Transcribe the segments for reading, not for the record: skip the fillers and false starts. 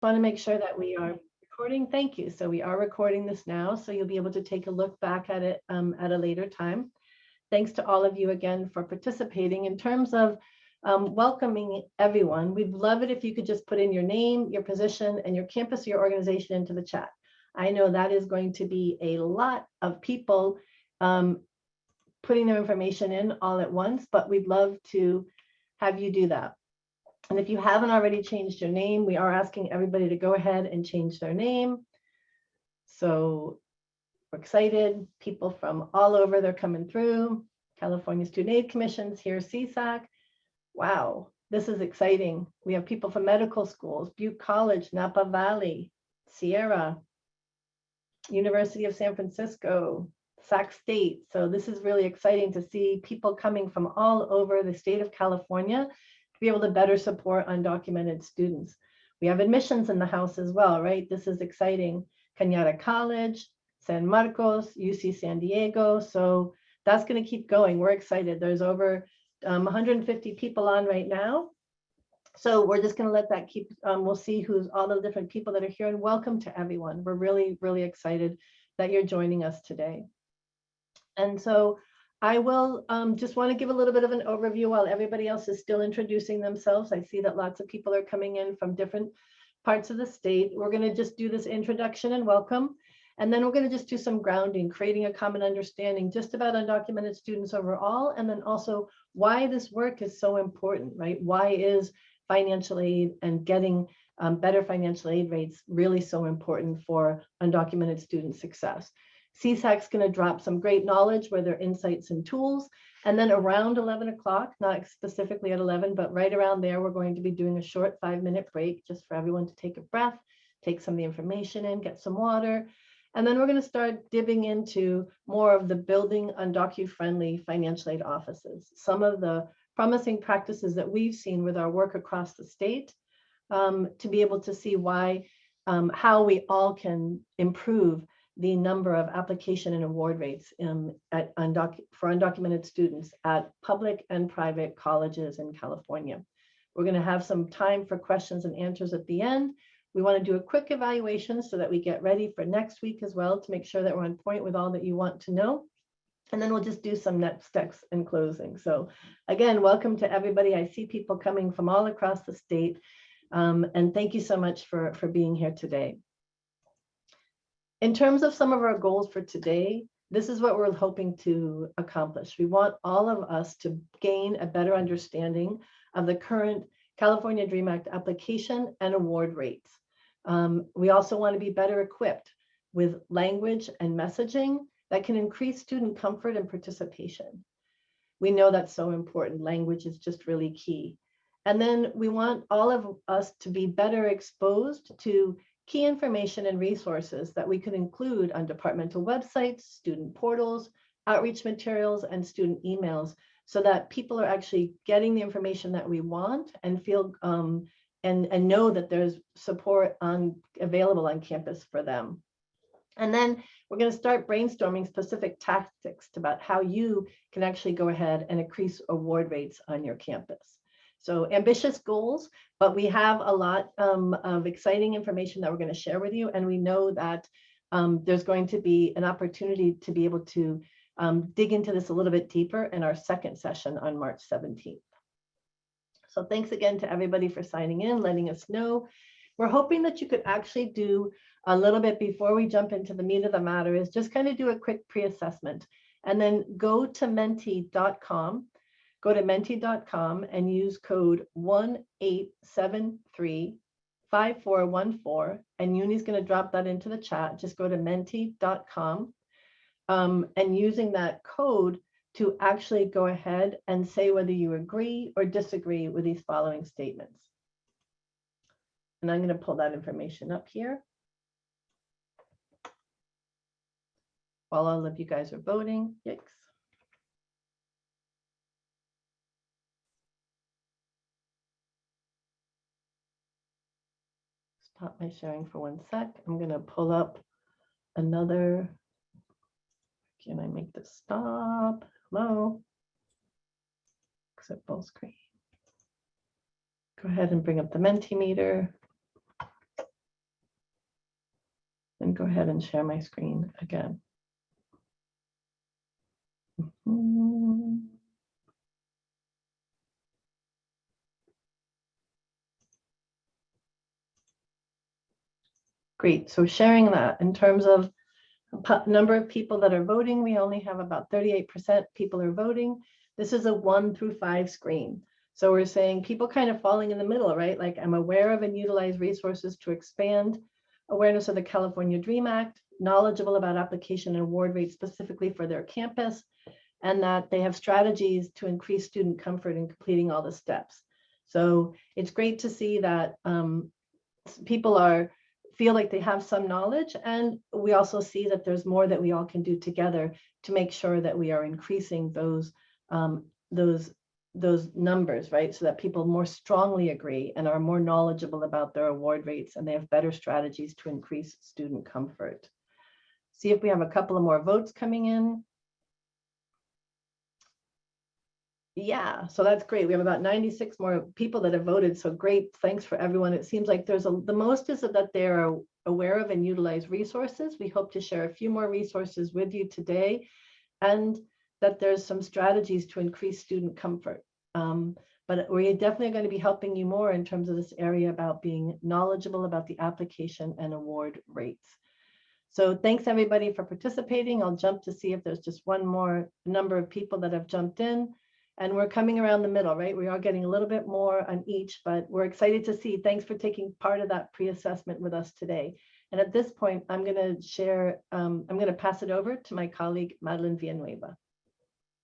Want to make sure that we are recording. Thank you. So we are recording this now, so you'll be able to take a look back at it at a later time. Thanks to all of you again for participating. In terms of welcoming everyone, we'd love it if you could just put in your name, your position, and your campus or your organization into the chat. I know that is going to be a lot of people putting their information in all at once, but we'd love to have you do that. And if you haven't already changed your name, we are asking everybody to go ahead and change their name. So we're excited. People from all over, they're coming through. California Student Aid Commission's here, CSAC. Wow, this is exciting. We have people from medical schools, Butte College, Napa Valley, Sierra, University of San Francisco, Sac State. So this is really exciting to see people coming from all over the state of California to be able to better support undocumented students. We have admissions in the house as well, right? This is exciting. Cañada College, San Marcos, UC San Diego. So that's going to keep going. We're excited. There's over 150 people on right now. So we're just going to let that keep, we'll see who's all the different people that are here, and welcome to everyone. We're really, really excited that you're joining us today. And so I will just want to give a little bit of an overview while everybody else is still introducing themselves. I see that lots of people are coming in from different parts of the state. We're going to just do this introduction and welcome. And then we're going to just do some grounding, creating a common understanding just about undocumented students overall, and then also why this work is so important, right? Why is financial aid and getting better financial aid rates really so important for undocumented student success? CSAC's going to drop some great knowledge where there are insights and tools. And then around 11 o'clock, not specifically at 11, but right around there, we're going to be doing a short 5-minute break just for everyone to take a breath, take some of the information in, get some water. And then we're going to start dipping into more of the building undocu-friendly financial aid offices. Some of the promising practices that we've seen with our work across the state to be able to see why, how we all can improve the number of application and award rates for undocumented students at public and private colleges in California. We're going to have some time for questions and answers at the end. We want to do a quick evaluation so that we get ready for next week as well to make sure that we're on point with all that you want to know. And then we'll just do some next steps in closing. So again, welcome to everybody. I see people coming from all across the state. And thank you so much for being here today. In terms of some of our goals for today, this is what we're hoping to accomplish. We want all of us to gain a better understanding of the current California Dream Act application and award rates. We also want to be better equipped with language and messaging that can increase student comfort and participation. We know that's so important. Language is just really key. And then we want all of us to be better exposed to key information and resources that we could include on departmental websites, student portals, outreach materials, and student emails, so that people are actually getting the information that we want and feel and know that there's support available on campus for them. And then we're going to start brainstorming specific tactics about how you can actually go ahead and increase award rates on your campus. So ambitious goals, but we have a lot of exciting information that we're going to share with you. And we know that there's going to be an opportunity to be able to dig into this a little bit deeper in our second session on March 17th. So thanks again to everybody for signing in, letting us know. We're hoping that you could actually do a little bit before we jump into the meat of the matter is just kind of do a quick pre-assessment and then go to menti.com. Go to menti.com and use code 1873-5414. And Uni's going to drop that into the chat. Just go to menti.com and using that code to actually go ahead and say whether you agree or disagree with these following statements. And I'm going to pull that information up here while all of you guys are voting. Yikes. Stop my sharing for 1 sec. I'm going to pull up another. Can I make this stop? Hello? Exit full screen. Go ahead and bring up the Mentimeter. and go ahead and share my screen again. Mhm. Great, so sharing that in terms of number of people that are voting, we only have about 38% people are voting. This is a 1 through 5 screen. So we're saying people kind of falling in the middle, right? Like I'm aware of and utilize resources to expand awareness of the California Dream Act, knowledgeable about application and award rates specifically for their campus, and that they have strategies to increase student comfort in completing all the steps. So it's great to see that people feel like they have some knowledge, and we also see that there's more that we all can do together to make sure that we are increasing those numbers, right? So that people more strongly agree and are more knowledgeable about their award rates, and they have better strategies to increase student comfort. See if we have a couple of more votes coming in. Yeah, so that's great. We have about 96 more people that have voted. So great, thanks for everyone. It seems like the most is that they're aware of and utilize resources. We hope to share a few more resources with you today, and that there's some strategies to increase student comfort. But we're definitely going to be helping you more in terms of this area about being knowledgeable about the application and award rates. So thanks everybody for participating. I'll jump to see if there's just one more number of people that have jumped in. And we're coming around the middle, right? We are getting a little bit more on each, but we're excited to see. Thanks for taking part of that pre-assessment with us today. And at this point, I'm going to share, I'm going to pass it over to my colleague, Madeline Villanueva,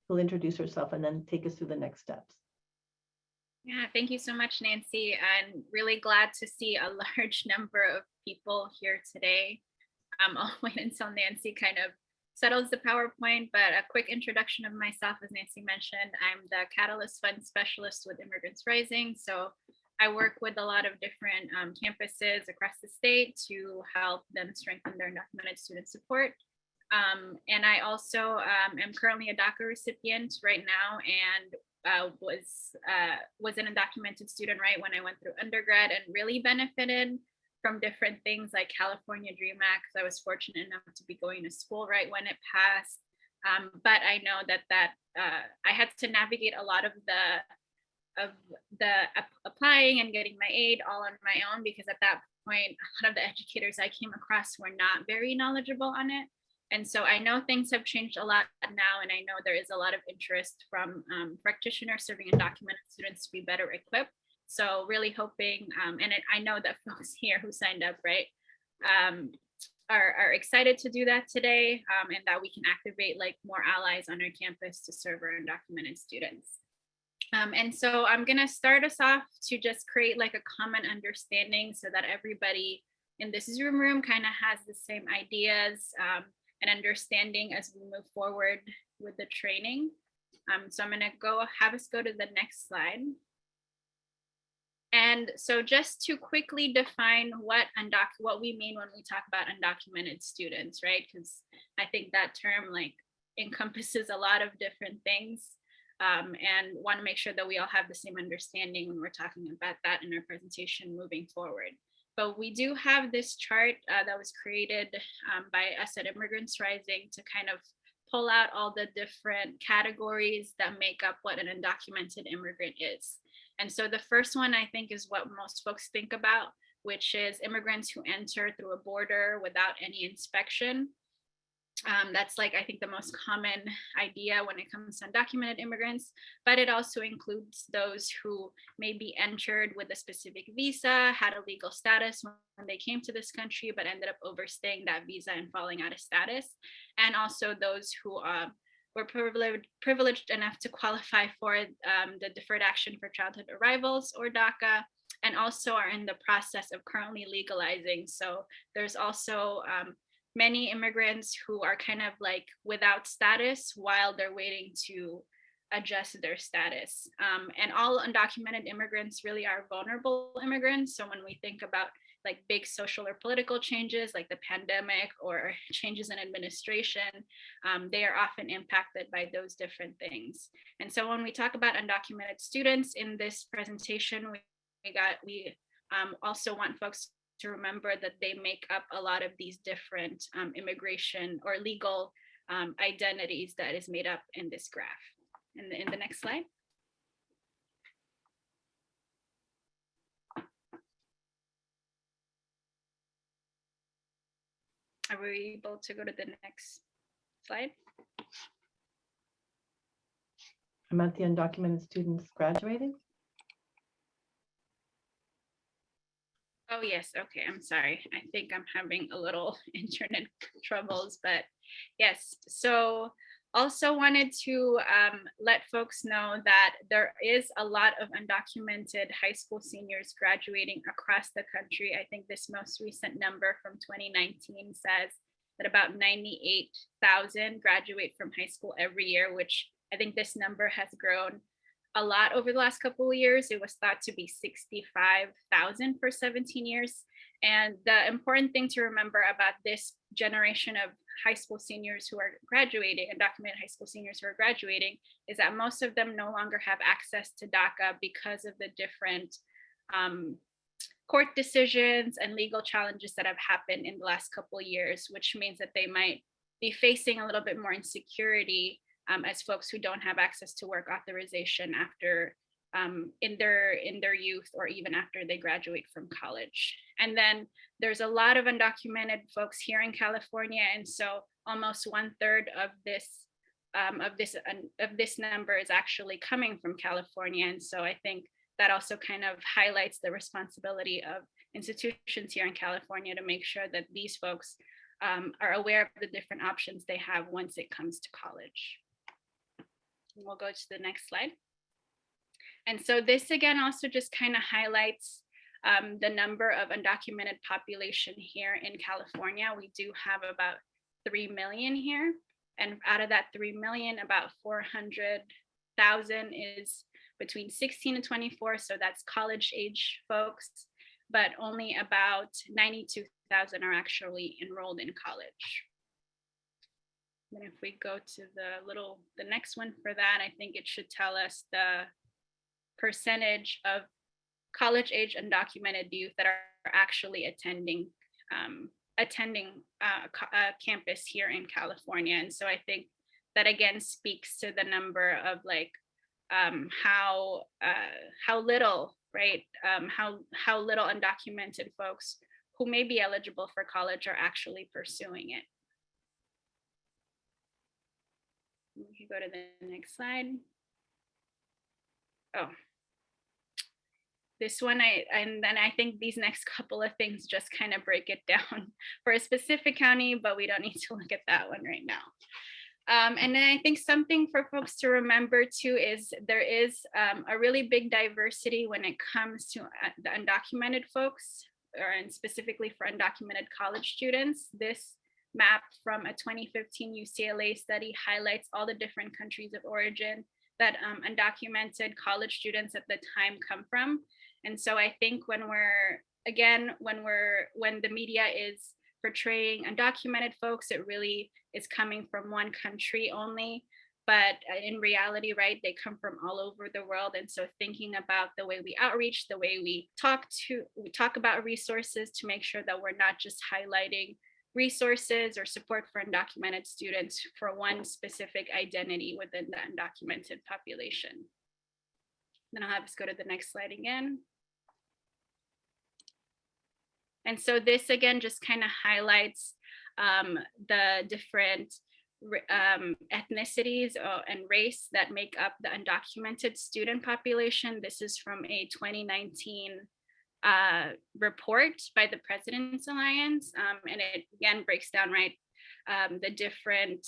who'll introduce herself and then take us through the next steps. Yeah, thank you so much, Nancy. I'm really glad to see a large number of people here today. I'll wait until Nancy kind of settles the PowerPoint, but a quick introduction of myself. As Nancy mentioned, I'm the Catalyst Fund Specialist with Immigrants Rising. So I work with a lot of different campuses across the state to help them strengthen their undocumented student support. And I also am currently a DACA recipient right now, and was an undocumented student right when I went through undergrad, and really benefited from different things like California Dream Act. I was fortunate enough to be going to school right when it passed. But I know that I had to navigate a lot of the applying and getting my aid all on my own, because at that point, a lot of the educators I came across were not very knowledgeable on it. And so I know things have changed a lot now, and I know there is a lot of interest from practitioners serving undocumented students to be better equipped. So really hoping, and I know that folks here who signed up, right, are excited to do that today, and that we can activate like more allies on our campus to serve our undocumented students. And so I'm gonna start us off to just create like a common understanding so that everybody in this Zoom room kind of has the same ideas and understanding as we move forward with the training. So I'm gonna have us go to the next slide. And so just to quickly define what we mean when we talk about undocumented students, right? Because I think that term like encompasses a lot of different things, and want to make sure that we all have the same understanding when we're talking about that in our presentation moving forward. But we do have this chart that was created by us at Immigrants Rising to kind of pull out all the different categories that make up what an undocumented immigrant is. And so the first one, I think, is what most folks think about, which is immigrants who enter through a border without any inspection. That's like, I think, the most common idea when it comes to undocumented immigrants, but it also includes those who maybe entered with a specific visa, had a legal status when they came to this country, but ended up overstaying that visa and falling out of status. And also those who were privileged enough to qualify for the Deferred Action for Childhood Arrivals, or DACA, and also are in the process of currently legalizing. So there's also many immigrants who are kind of like without status while they're waiting to adjust their status. And all undocumented immigrants really are vulnerable immigrants. So when we think about like big social or political changes like the pandemic or changes in administration, they are often impacted by those different things. And so when we talk about undocumented students in this presentation, we also want folks to remember that they make up a lot of these different immigration or legal identities that is made up in this graph. In the next slide. Are we able to go to the next slide? I'm at the undocumented students graduating. Oh, yes. Okay. I'm sorry. I think I'm having a little internet troubles, but yes. So also wanted to let folks know that there is a lot of undocumented high school seniors graduating across the country. I think this most recent number from 2019 says that about 98,000 graduate from high school every year, which I think this number has grown a lot over the last couple of years. It was thought to be 65,000 for 17 years. And the important thing to remember about this generation of high school seniors who are graduating, undocumented high school seniors who are graduating, is that most of them no longer have access to DACA because of the different court decisions and legal challenges that have happened in the last couple of years, which means that they might be facing a little bit more insecurity as folks who don't have access to work authorization after in their youth or even after they graduate from college. And then there's a lot of undocumented folks here in California, and so almost 1/3 of this number is actually coming from California. And so I think that also kind of highlights the responsibility of institutions here in California to make sure that these folks are aware of the different options they have once it comes to college. We'll go to the next slide. And so this again also just kind of highlights the number of undocumented population here in California. We do have about 3 million here. And out of that 3 million, about 400,000 is between 16 and 24. So that's college age folks, but only about 92,000 are actually enrolled in college. And if we go to the next one for that, I think it should tell us the percentage of college age undocumented youth that are actually attending campus here in California. And so I think that again speaks to the number of like how little, right? How little undocumented folks who may be eligible for college are actually pursuing it. We can go to the next slide. Oh, this one, and then I think these next couple of things just kind of break it down for a specific county, but we don't need to look at that one right now. And then I think something for folks to remember too is there is a really big diversity when it comes to the undocumented folks, and specifically for undocumented college students. This map from a 2015 UCLA study highlights all the different countries of origin that undocumented college students at the time come from. And so I think when the media is portraying undocumented folks, it really is coming from one country only. But in reality, right, they come from all over the world. And so thinking about the way we outreach, the way we talk about resources to make sure that we're not just highlighting resources or support for undocumented students for one specific identity within the undocumented population. Then I'll have us go to the next slide again. And so this again just kind of highlights the different ethnicities and race that make up the undocumented student population. This is from a 2019 report by the President's Alliance, and it again breaks down, right, the different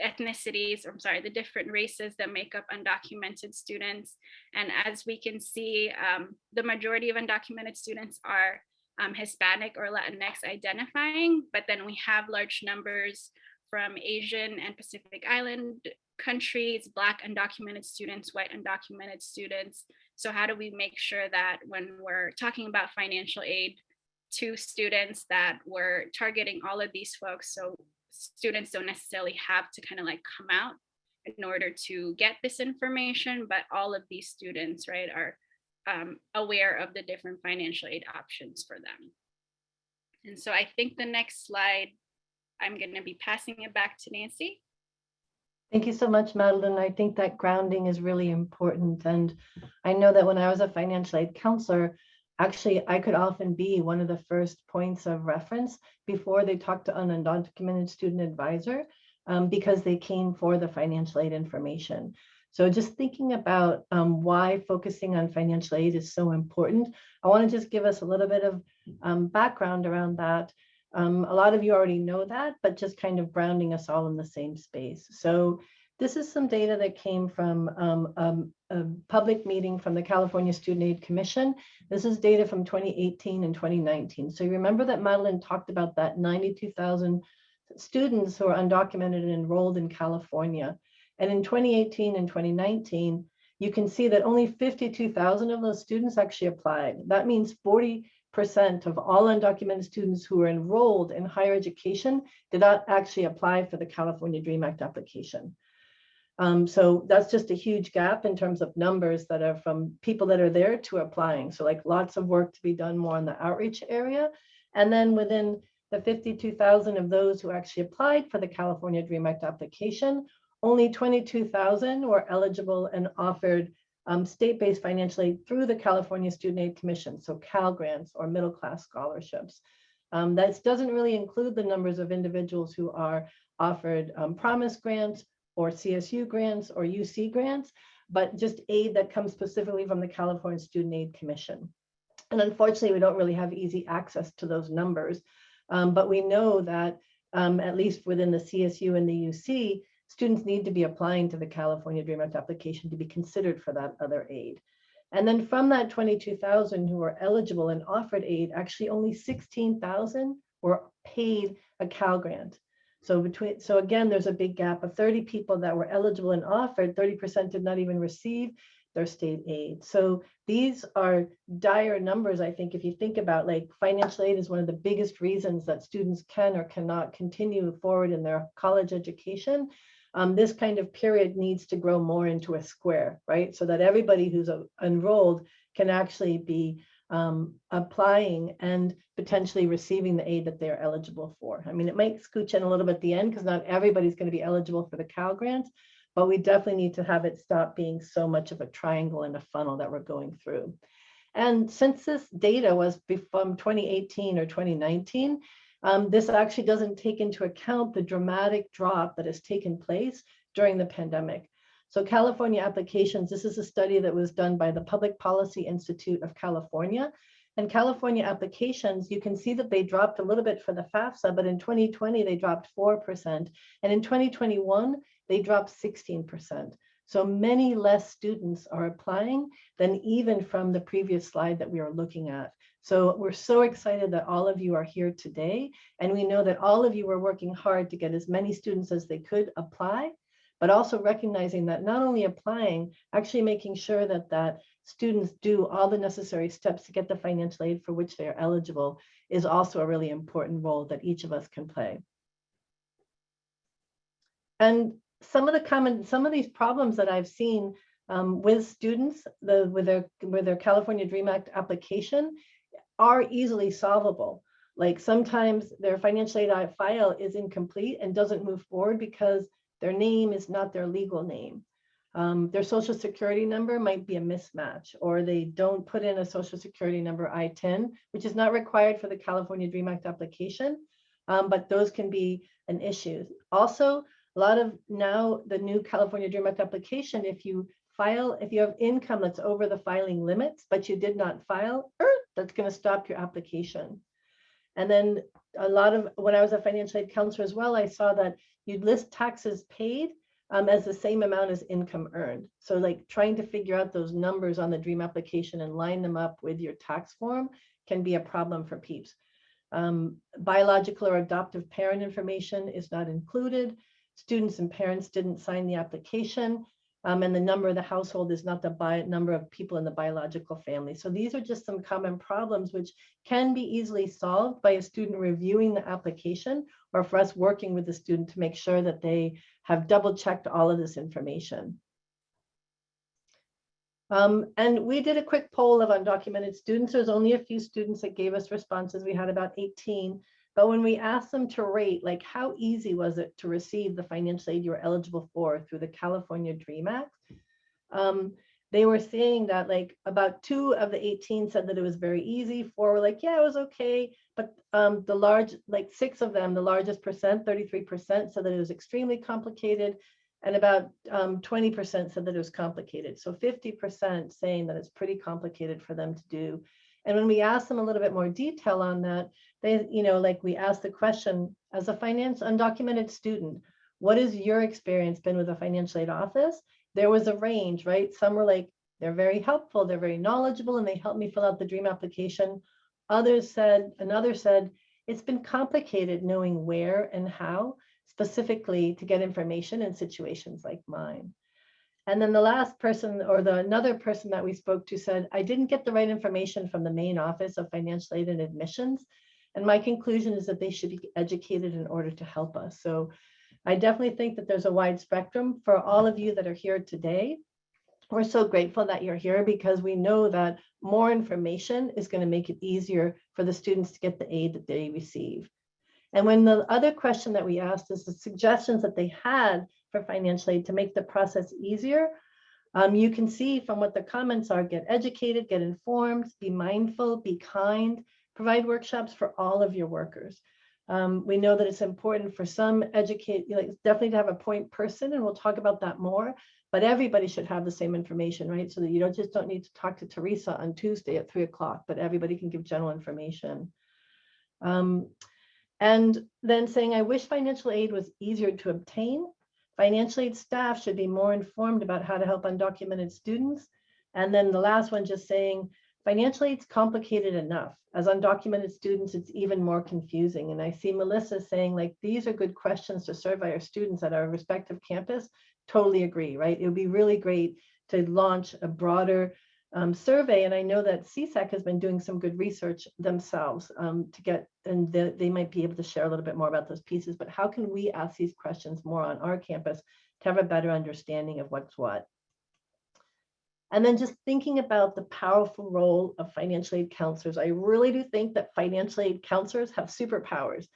ethnicities, or I'm sorry, the different races that make up undocumented students. And as we can see, the majority of undocumented students are Hispanic or Latinx identifying, but then we have large numbers from Asian and Pacific Island countries, Black undocumented students, white undocumented students. So how do we make sure that when we're talking about financial aid to students that we're targeting all of these folks, so students don't necessarily have to kind of like come out in order to get this information, but all of these students, right, are aware of the different financial aid options for them. And so I think the next slide, I'm going to be passing it back to Nancy. Thank you so much, Madeline. I think that grounding is really important. And I know that when I was a financial aid counselor, actually, I could often be one of the first points of reference before they talked to an undocumented student advisor, because they came for the financial aid information. So just thinking about why focusing on financial aid is so important, I want to just give us a little bit of background around that. A lot of you already know that, but just kind of grounding us all in the same space. So this is some data that came from a public meeting from the California Student Aid Commission. This is data from 2018 and 2019. So you remember that Madeline talked about that 92,000 students who are undocumented and enrolled in California. And in 2018 and 2019, you can see that only 52,000 of those students actually applied. That means 40% of all undocumented students who were enrolled in higher education did not actually apply for the California Dream Act application. So that's just a huge gap in terms of numbers that are from people that are there to applying. So like lots of work to be done more in the outreach area. And then within the 52,000 of those who actually applied for the California Dream Act application, only 22,000 were eligible and offered state-based financial aid through the California Student Aid Commission, so Cal Grants or middle class scholarships. That doesn't really include the numbers of individuals who are offered Promise grants or CSU grants or UC grants, but just aid that comes specifically from the California Student Aid Commission. And unfortunately, we don't really have easy access to those numbers, but we know that at least within the CSU and the UC, students need to be applying to the California Dream Act application to be considered for that other aid. And then from that 22,000 who were eligible and offered aid, actually only 16,000 were paid a Cal Grant. So again, there's a big gap of 30 people that were eligible and offered, 30% did not even receive their state aid. So these are dire numbers. I think if you think about like financial aid is one of the biggest reasons that students can or cannot continue forward in their college education. This kind of period needs to grow more into a square, right? So that everybody who's enrolled can actually be applying and potentially receiving the aid that they're eligible for. I mean, it might scooch in a little bit at the end because not everybody's going to be eligible for the Cal Grant, but we definitely need to have it stop being so much of a triangle and a funnel that we're going through. And since this data was from 2018 or 2019, this actually doesn't take into account the dramatic drop that has taken place during the pandemic. So California applications, this is a study that was done by the Public Policy Institute of California. And California applications, you can see that they dropped a little bit for the FAFSA, but in 2020, they dropped 4%. And in 2021, they dropped 16%. So many less students are applying than even from the previous slide that we are looking at. So we're so excited that all of you are here today. And we know that all of you are working hard to get as many students as they could apply, but also recognizing that not only applying, actually making sure that students do all the necessary steps to get the financial aid for which they are eligible is also a really important role that each of us can play. And some of these problems that I've seen with students with their California Dream Act application are easily solvable. Like sometimes their financial aid file is incomplete and doesn't move forward because their name is not their legal name. Their social security number might be a mismatch, or they don't put in a social security number I-10, which is not required for the California Dream Act application, but those can be an issue. Also, a lot of now the new California Dream Act application, if you have income that's over the filing limits, but you did not file, that's going to stop your application. And then when I was a financial aid counselor as well, I saw that you'd list taxes paid as the same amount as income earned. So like trying to figure out those numbers on the DREAM application and line them up with your tax form can be a problem for peeps. Biological or adoptive parent information is not included. Students and parents didn't sign the application. And the number of the household is not the number of people in the biological family. So these are just some common problems which can be easily solved by a student reviewing the application, or for us working with the student to make sure that they have double checked all of this information. And we did a quick poll of undocumented students. There's only a few students that gave us responses. We had about 18. But when we asked them to rate, like how easy was it to receive the financial aid you were eligible for through the California Dream Act, they were saying that like about 2 of the 18 said that it was very easy. 4 were like, yeah, it was okay. But like 6 of them, the largest percent, 33% said that it was extremely complicated. And about 20% said that it was complicated. So 50% saying that it's pretty complicated for them to do. And when we asked them a little bit more detail on that, they, like we asked the question, as a undocumented student, what has your experience been with a financial aid office? There was a range, right? Some were like, they're very helpful, they're very knowledgeable, and they helped me fill out the DREAM application. Another said, it's been complicated knowing where and how specifically to get information in situations like mine. And then the last person, or another person that we spoke to said, I didn't get the right information from the main office of financial aid and admissions. And my conclusion is that they should be educated in order to help us. So I definitely think that there's a wide spectrum for all of you that are here today. We're so grateful that you're here because we know that more information is going to make it easier for the students to get the aid that they receive. And when the other question that we asked is the suggestions that they had for financial aid to make the process easier, you can see from what the comments are: get educated, get informed, be mindful, be kind, provide workshops for all of your workers. We know that it's important for some definitely to have a point person, and we'll talk about that more, but everybody should have the same information, right? So that you don't need to talk to Teresa on Tuesday at 3 o'clock, but everybody can give general information. And then saying, I wish financial aid was easier to obtain. Financial aid staff should be more informed about how to help undocumented students. And then the last one, just saying, financial aid's complicated enough. As undocumented students, it's even more confusing. And I see Melissa saying, like, these are good questions to serve by our students at our respective campus. Totally agree, right? It would be really great to launch a broader survey. And I know that CSAC has been doing some good research themselves to get, and they might be able to share a little bit more about those pieces, but how can we ask these questions more on our campus to have a better understanding of what's what? And then just thinking about the powerful role of financial aid counselors. I really do think that financial aid counselors have superpowers.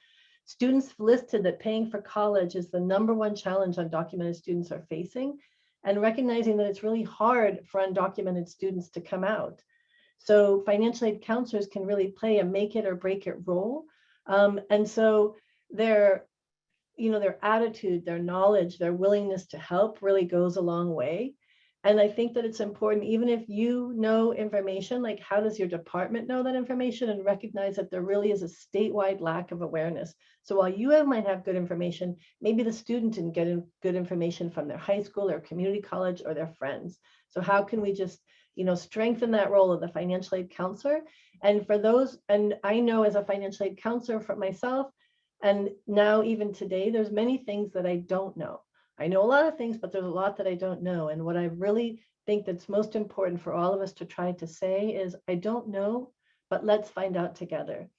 Students listed that paying for college is the #1 challenge undocumented students are facing, and recognizing that it's really hard for undocumented students to come out. So financial aid counselors can really play a make it or break it role. And so their attitude, their knowledge, their willingness to help really goes a long way. And I think that it's important, even if you know information, like how does your department know that information, and recognize that there really is a statewide lack of awareness. So while you might have good information, maybe the student didn't get good information from their high school or community college or their friends. So how can we just, strengthen that role of the financial aid counselor? And for those, and I know as a financial aid counselor for myself, and now even today, there's many things that I don't know. I know a lot of things, but there's a lot that I don't know. And what I really think that's most important for all of us to try to say is, I don't know, but let's find out together.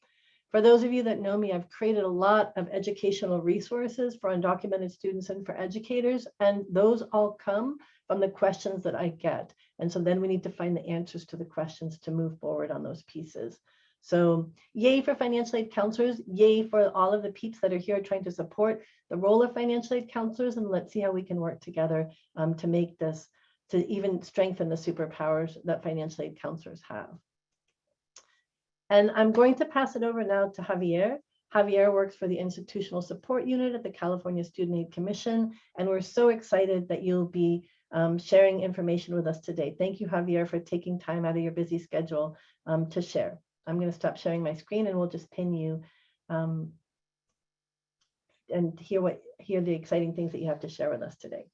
For those of you that know me, I've created a lot of educational resources for undocumented students and for educators, and those all come from the questions that I get. And so then we need to find the answers to the questions to move forward on those pieces. So yay for financial aid counselors, yay for all of the peeps that are here trying to support the role of financial aid counselors, and let's see how we can work together to make this, to even strengthen the superpowers that financial aid counselors have. And I'm going to pass it over now to Javier. Javier works for the Institutional Support Unit at the California Student Aid Commission, and we're so excited that you'll be sharing information with us today. Thank you, Javier, for taking time out of your busy schedule to share. I'm going to stop sharing my screen, and we'll just pin you and hear the exciting things that you have to share with us today.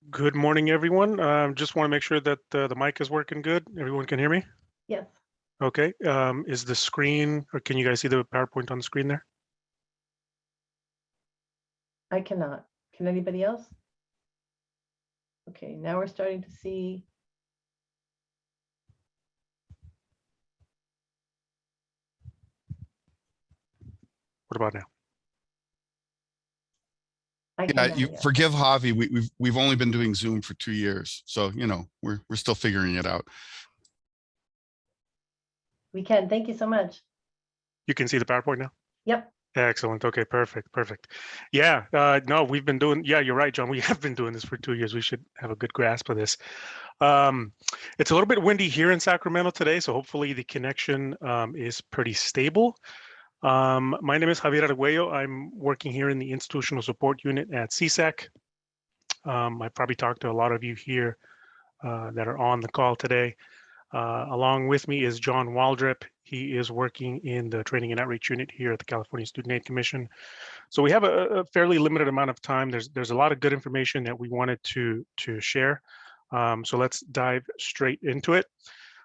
Good morning, everyone. Just want to make sure that the mic is working good. Everyone can hear me? Yes. Okay. Is the screen, or can you guys see the PowerPoint on the screen there? I cannot. Can anybody else? Okay, now we're starting to see. What about now? I can Yeah, now, you yes. forgive Javi. We've only been doing Zoom for 2 years, so we're still figuring it out. We can. Thank you so much. You can see the PowerPoint now? Yep. Excellent. Okay, perfect. Yeah, no, we've been doing, yeah, you're right, John. We have been doing this for 2 years. We should have a good grasp of this. It's a little bit windy here in Sacramento today, so hopefully the connection is pretty stable. My name is Javier Arguello. I'm working here in the Institutional Support Unit at CSAC. I probably talked to a lot of you here that are on the call today. Along with me is John Waldrep. He is working in the Training and Outreach Unit here at the California Student Aid Commission. So we have a fairly limited amount of time. There's a lot of good information that we wanted to share. So let's dive straight into it.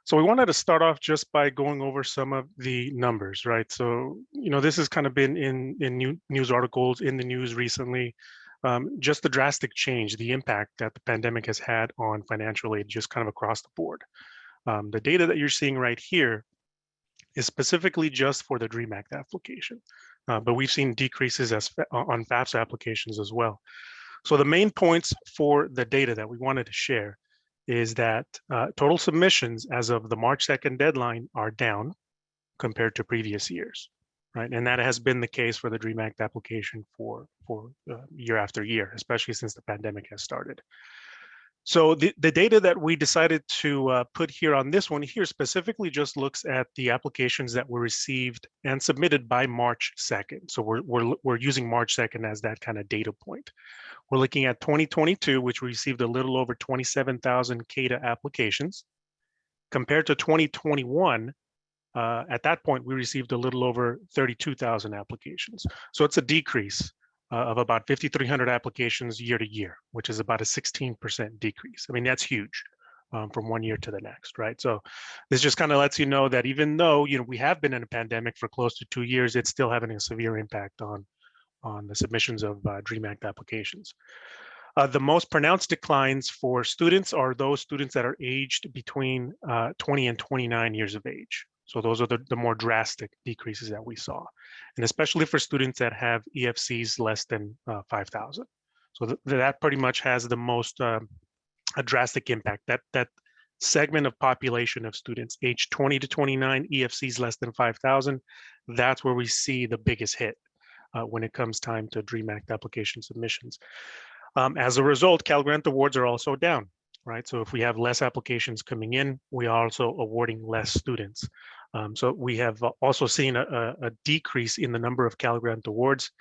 So we wanted to start off just by going over some of the numbers, right? So, this has kind of been in news articles in the news recently, just the drastic change, the impact that the pandemic has had on financial aid just kind of across the board. The data that you're seeing right here is specifically just for the Dream Act application, but we've seen decreases on FAFSA applications as well. So the main points for the data that we wanted to share is that total submissions as of the March 2nd deadline are down compared to previous years, right? And that has been the case for the Dream Act application for year after year, especially since the pandemic has started. So the data that we decided to put here on this one here specifically just looks at the applications that were received and submitted by March 2nd. So we're using March 2nd as that kind of data point. We're looking at 2022, which received a little over 27,000 CADA applications, compared to 2021. At that point, we received a little over 32,000 applications. So it's a decrease of about 5,300 applications year to year, which is about a 16% decrease. I mean, that's huge from one year to the next, right? So this just kind of lets you know that even though we have been in a pandemic for close to 2 years, it's still having a severe impact on the submissions of Dream Act applications. The most pronounced declines for students are those students that are aged between 20 and 29 years of age. So those are the more drastic decreases that we saw, and especially for students that have EFCs less than 5,000. So that pretty much has the most a drastic impact. That segment of population of students aged 20 to 29, EFCs less than 5,000, that's where we see the biggest hit when it comes time to Dream Act application submissions. As a result, Cal Grant awards are also down, right? So if we have less applications coming in, we are also awarding less students. So we have also seen a decrease in the number of Cal Grant awards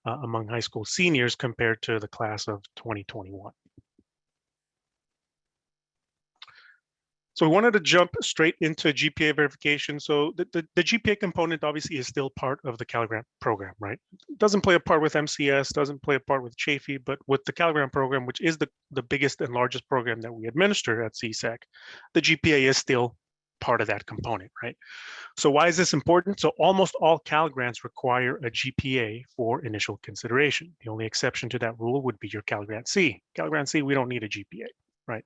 among high school seniors compared to the class of 2021. So we wanted to jump straight into GPA verification. So the GPA component obviously is still part of the Cal Grant program, right? It doesn't play a part with MCS, doesn't play a part with Chafee, but with the Cal Grant program, which is the biggest and largest program that we administer at CSAC, the GPA is still part of that component, right? So why is this important? So almost all Cal Grants require a GPA for initial consideration. The only exception to that rule would be your Cal Grant C. Cal Grant C, we don't need a GPA, right?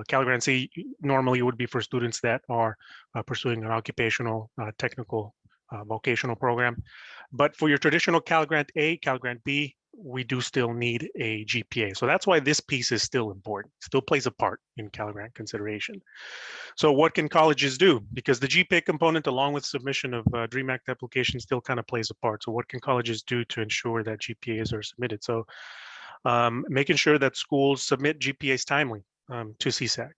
Cal Grant C normally would be for students that are pursuing an occupational, technical, vocational program. But for your traditional Cal Grant A, Cal Grant B, we do still need a GPA. So that's why this piece is still important, still plays a part in Cal Grant consideration. So what can colleges do? Because the GPA component, along with submission of Dream Act applications, still kind of plays a part. So what can colleges do to ensure that GPAs are submitted? So making sure that schools submit GPAs timely to CSAC.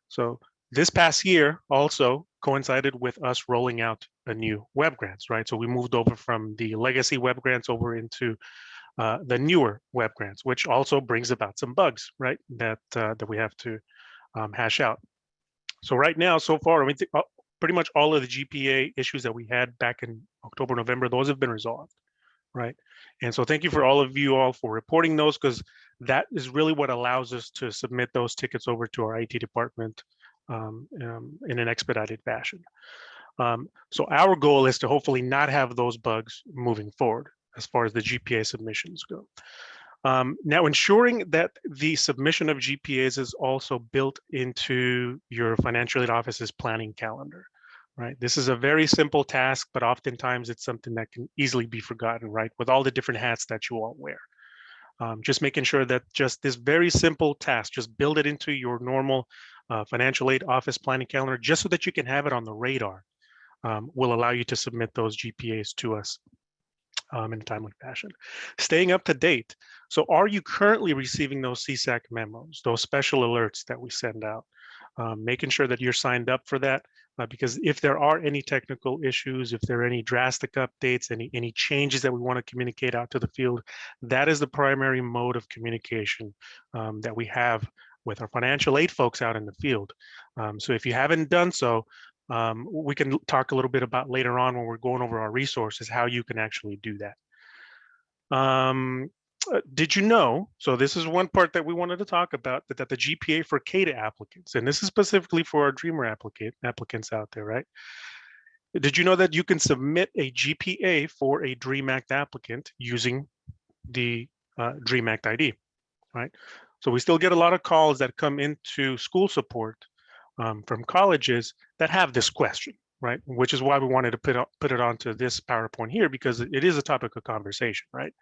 So this past year also coincided with us rolling out a new web grants, right? So we moved over from the legacy web grants over into the newer web grants, which also brings about some bugs, right? That we have to hash out. So right now, so far, I mean, pretty much all of the GPA issues that we had back in October, November, those have been resolved, right? And so thank you for all of you all for reporting those, because that is really what allows us to submit those tickets over to our IT department in an expedited fashion. So our goal is to hopefully not have those bugs moving forward as far as the GPA submissions go. Now, ensuring that the submission of GPAs is also built into your financial aid office's planning calendar, right? This is a very simple task, but oftentimes it's something that can easily be forgotten, right? With all the different hats that you all wear. Just making sure that just this very simple task, just build it into your normal financial aid office planning calendar, just so that you can have it on the radar, will allow you to submit those GPAs to us in a timely fashion. Staying up to date. So are you currently receiving those CSAC memos, those special alerts that we send out? Making sure that you're signed up for that, because if there are any technical issues, if there are any drastic updates, any changes that we want to communicate out to the field, that is the primary mode of communication that we have with our financial aid folks out in the field. So if you haven't done so, we can talk a little bit about later on when we're going over our resources, how you can actually do that. Did you know, so this is one part that we wanted to talk about, that the GPA for CADA applicants, and this is specifically for our Dreamer applicants out there, right? Did you know that you can submit a GPA for a Dream Act applicant using the Dream Act ID, right? So we still get a lot of calls that come into school support from colleges that have this question, right? Which is why we wanted to put it onto this PowerPoint here, because it is a topic of conversation, right?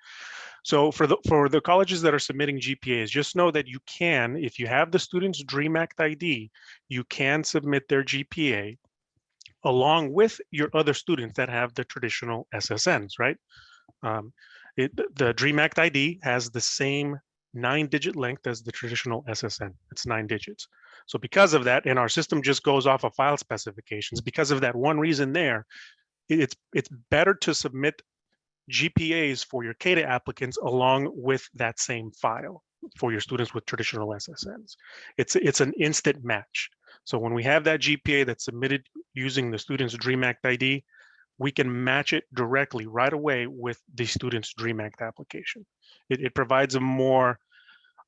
So for the colleges that are submitting GPAs, just know that you can, if you have the student's Dream Act ID, you can submit their GPA along with your other students that have the traditional SSNs, right? The Dream Act ID has the same 9-digit length as the traditional SSN. It's 9 digits. So because of that, and our system just goes off of file specifications, because of that one reason there, it's better to submit GPAs for your CADA applicants along with that same file for your students with traditional SSNs. It's an instant match. So when we have that GPA that's submitted using the student's Dream Act ID, we can match it directly right away with the student's Dream Act application. It provides a more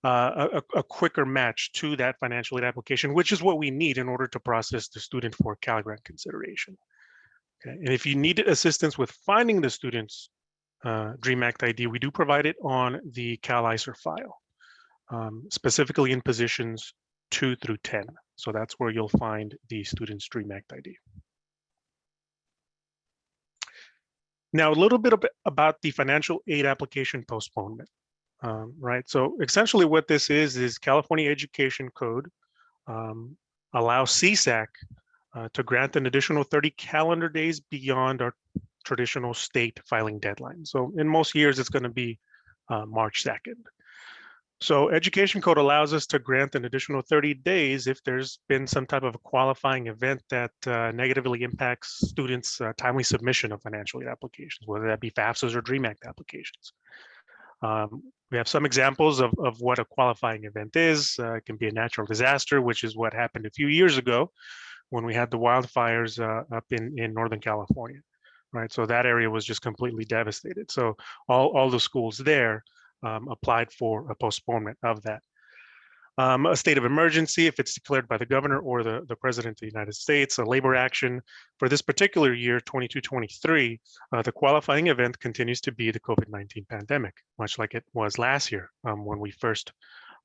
a quicker match to that financial aid application, which is what we need in order to process the student for Cal Grant consideration. Okay, and if you need assistance with finding the student's Dream Act ID, we do provide it on the Cal ISER file, specifically in positions 2 through 10. So that's where you'll find the student's Dream Act ID. Now, a little bit about the financial aid application postponement, right? So essentially what this is California Education Code allows CSAC to grant an additional 30 calendar days beyond our traditional state filing deadline. So in most years, it's going to be March 2nd. So Education Code allows us to grant an additional 30 days if there's been some type of a qualifying event that negatively impacts students' timely submission of financial aid applications, whether that be FAFSAs or Dream Act applications. We have some examples of what a qualifying event is. It can be a natural disaster, which is what happened a few years ago when we had the wildfires up in Northern California, right? So that area was just completely devastated. So all the schools there applied for a postponement of that. A state of emergency, if it's declared by the governor or the president of the United States, a labor action. For this particular year, 22-23, the qualifying event continues to be the COVID-19 pandemic, much like it was last year when we first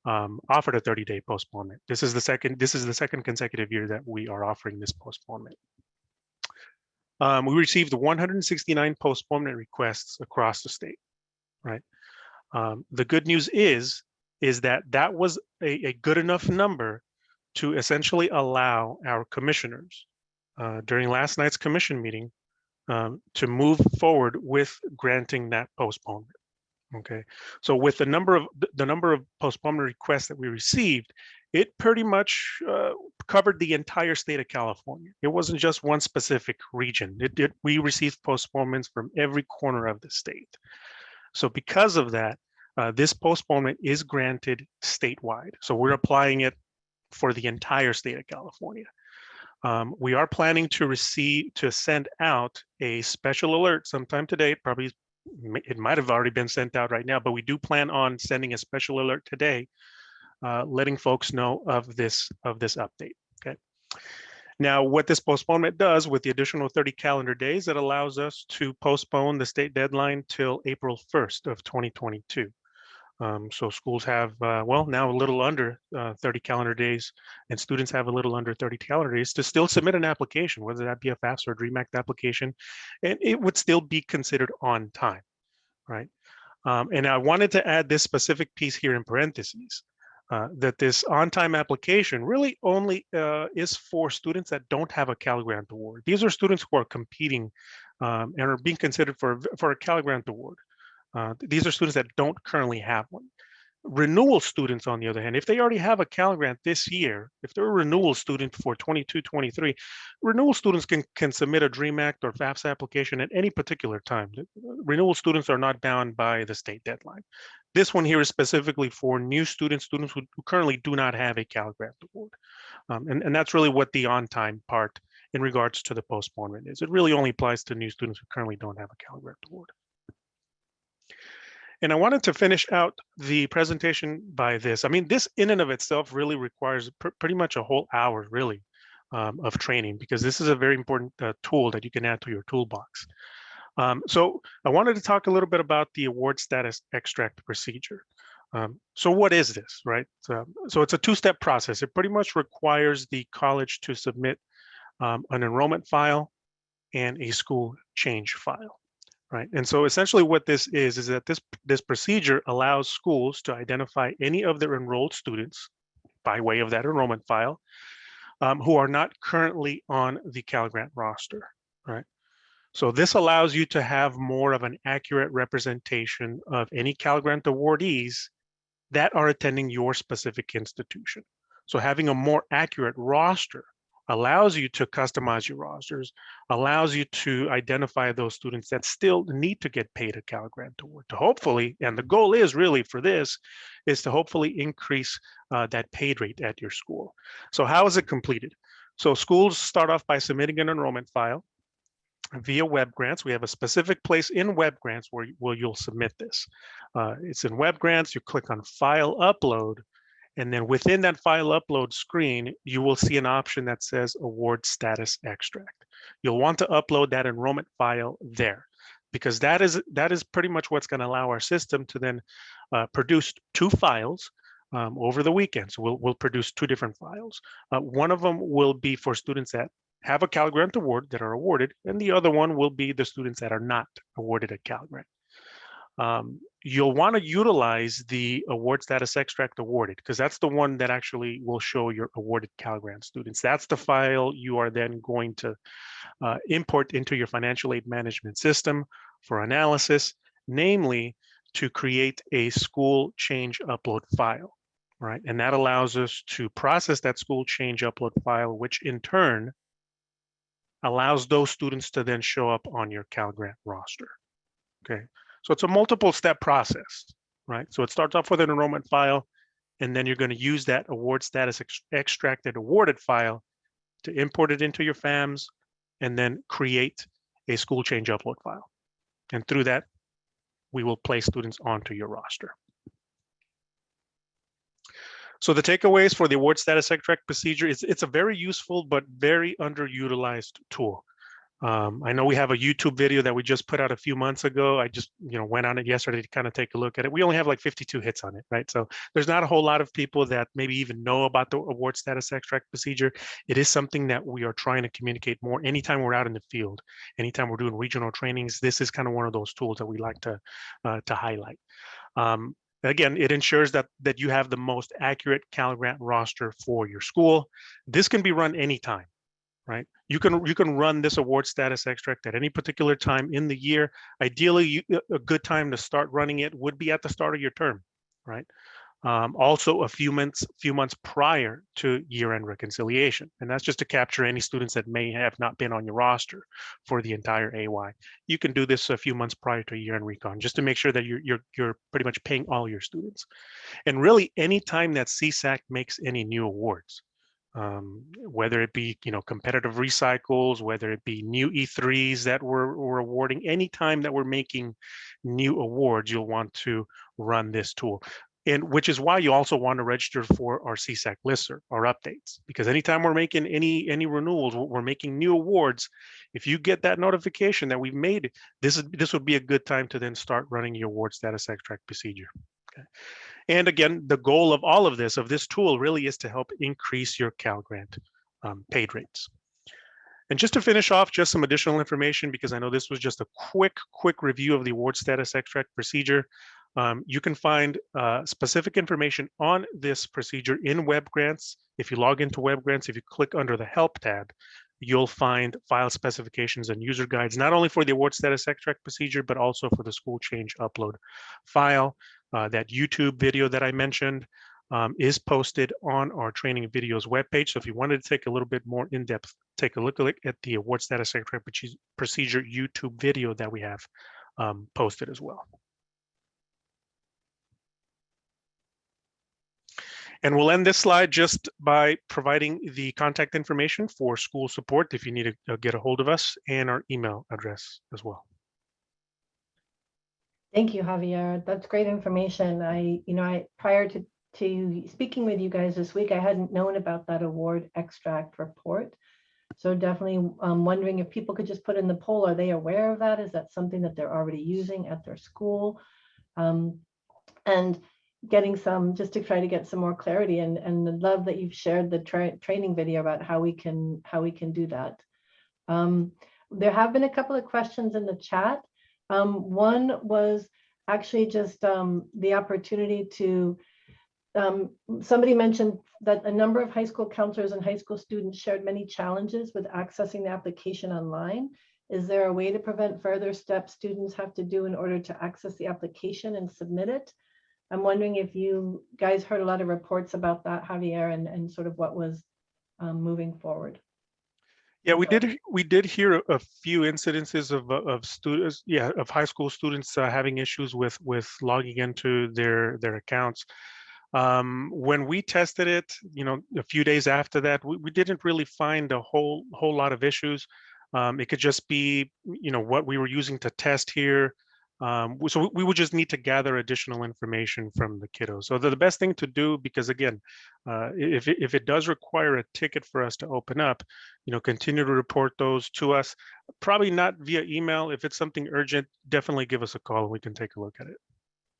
offered a 30-day postponement. This is the second consecutive year that we are offering this postponement. We received 169 postponement requests across the state, right? The good news is that was a good enough number to essentially allow our commissioners during last night's commission meeting to move forward with granting that postponement. Okay, so with the number of postponement requests that we received, it pretty much covered the entire state of California. It wasn't just one specific region. We received postponements from every corner of the state. So because of that, this postponement is granted statewide. So we're applying it for the entire state of California. We are planning to send out a special alert sometime today. Probably it might have already been sent out right now, but we do plan on sending a special alert today, letting folks know of this update. Okay. Now, what this postponement does with the additional 30 calendar days, it allows us to postpone the state deadline till April 1st of 2022. So schools have, now a little under 30 calendar days, and students have a little under 30 calendar days to still submit an application, whether that be a FAFSA or Dream Act application, and it would still be considered on time, right? And I wanted to add this specific piece here in parentheses, that this on-time application really only is for students that don't have a Cal Grant award. These are students who are competing and are being considered for a Cal Grant award. These are students that don't currently have one. Renewal students, on the other hand, if they already have a Cal Grant this year, if they're a renewal student for 22-23, renewal students can submit a Dream Act or FAFSA application at any particular time. Renewal students are not bound by the state deadline. This one here is specifically for new students who currently do not have a Cal Grant award. And that's really what the on-time part in regards to the postponement is. It really only applies to new students who currently don't have a Cal Grant award. And I wanted to finish out the presentation by this. I mean, this in and of itself really requires pretty much a whole hour, really, of training, because this is a very important tool that you can add to your toolbox. So I wanted to talk a little bit about the award status extract procedure. So what is this, right? So it's a two-step process. It pretty much requires the college to submit an enrollment file and a school change file. Right. And so essentially what this is that this procedure allows schools to identify any of their enrolled students by way of that enrollment file who are not currently on the Cal Grant roster. Right. So this allows you to have more of an accurate representation of any Cal Grant awardees that are attending your specific institution. So having a more accurate roster allows you to customize your rosters, allows you to identify those students that still need to get paid a Cal Grant award to hopefully, and the goal is really for this, is to hopefully increase that paid rate at your school. So how is it completed? So schools start off by submitting an enrollment file via Web Grants. We have a specific place in Web Grants where you'll submit this. It's in Web Grants, you click on File Upload, and then within that file upload screen, you will see an option that says Award Status Extract. You'll want to upload that enrollment file there, because that is pretty much what's going to allow our system to then produce two files over the weekend. So we'll produce two different files. One of them will be for students that have a Cal Grant award that are awarded, and the other one will be the students that are not awarded a Cal Grant. You'll want to utilize the award status extract awarded, because that's the one that actually will show your awarded Cal Grant students. That's the file you are then going to import into your financial aid management system for analysis, namely to create a school change upload file, right? And that allows us to process that school change upload file, which in turn allows those students to then show up on your Cal Grant roster, okay? So it's a multiple step process, right? So it starts off with an enrollment file, and then you're going to use that award status extracted awarded file to import it into your FAMs and then create a school change upload file. And through that, we will place students onto your roster. So the takeaways for the award status extract procedure is it's a very useful but very underutilized tool. I know we have a YouTube video that we just put out a few months ago. I just went on it yesterday to kind of take a look at it. We only have like 52 hits on it, right? So there's not a whole lot of people that maybe even know about the award status extract procedure. It is something that we are trying to communicate more anytime we're out in the field, anytime we're doing regional trainings. This is kind of one of those tools that we like to highlight. Again, it ensures that you have the most accurate Cal Grant roster for your school. This can be run anytime, right? You can run this award status extract at any particular time in the year. Ideally, a good time to start running it would be at the start of your term, right? Also a few months prior to year-end reconciliation. And that's just to capture any students that may have not been on your roster for the entire AY. You can do this a few months prior to year-end recon, just to make sure that you're pretty much paying all your students. And really, anytime that CSAC makes any new awards, whether it be competitive recycles, whether it be new E3s that we're awarding, anytime that we're making new awards, you'll want to run this tool. And which is why you also want to register for our CSAC listserv, our updates, because anytime we're making any renewals, we're making new awards. If you get that notification that we've made, this would be a good time to then start running your award status extract procedure. Okay. And again, the goal of all of this tool really is to help increase your Cal Grant paid rates. And just to finish off, just some additional information, because I know this was just a quick review of the award status extract procedure. You can find specific information on this procedure in Web Grants. If you log into Web Grants, if you click under the Help tab, you'll find file specifications and user guides, not only for the award status extract procedure, but also for the school change upload file. That YouTube video that I mentioned is posted on our training videos webpage. So if you wanted to take a little bit more in-depth, take a look at the award status extract procedure YouTube video that we have posted as well. And we'll end this slide just by providing the contact information for school support if you need to get a hold of us, and our email address as well. Thank you, Javier. That's great information. Prior to speaking with you guys this week, I hadn't known about that award extract report. So definitely wondering if people could just put in the poll, are they aware of that? Is that something that they're already using at their school? And getting some, just to try to get some more clarity, and love that you've shared the training video about how we can do that. There have been a couple of questions in the chat. One was actually just the opportunity to, somebody mentioned that a number of high school counselors and high school students shared many challenges with accessing the application online. Is there a way to prevent further steps students have to do in order to access the application and submit it? I'm wondering if you guys heard a lot of reports about that, Javier, and sort of what was moving forward. Yeah, we did hear a few incidences of students, of high school students having issues with logging into their accounts. When we tested it, a few days after that, we didn't really find a whole lot of issues. It could just be, what we were using to test here. So we would just need to gather additional information from the kiddos. So the best thing to do, because again, if it does require a ticket for us to open up, continue to report those to us. Probably not via email. If it's something urgent, definitely give us a call and we can take a look at it.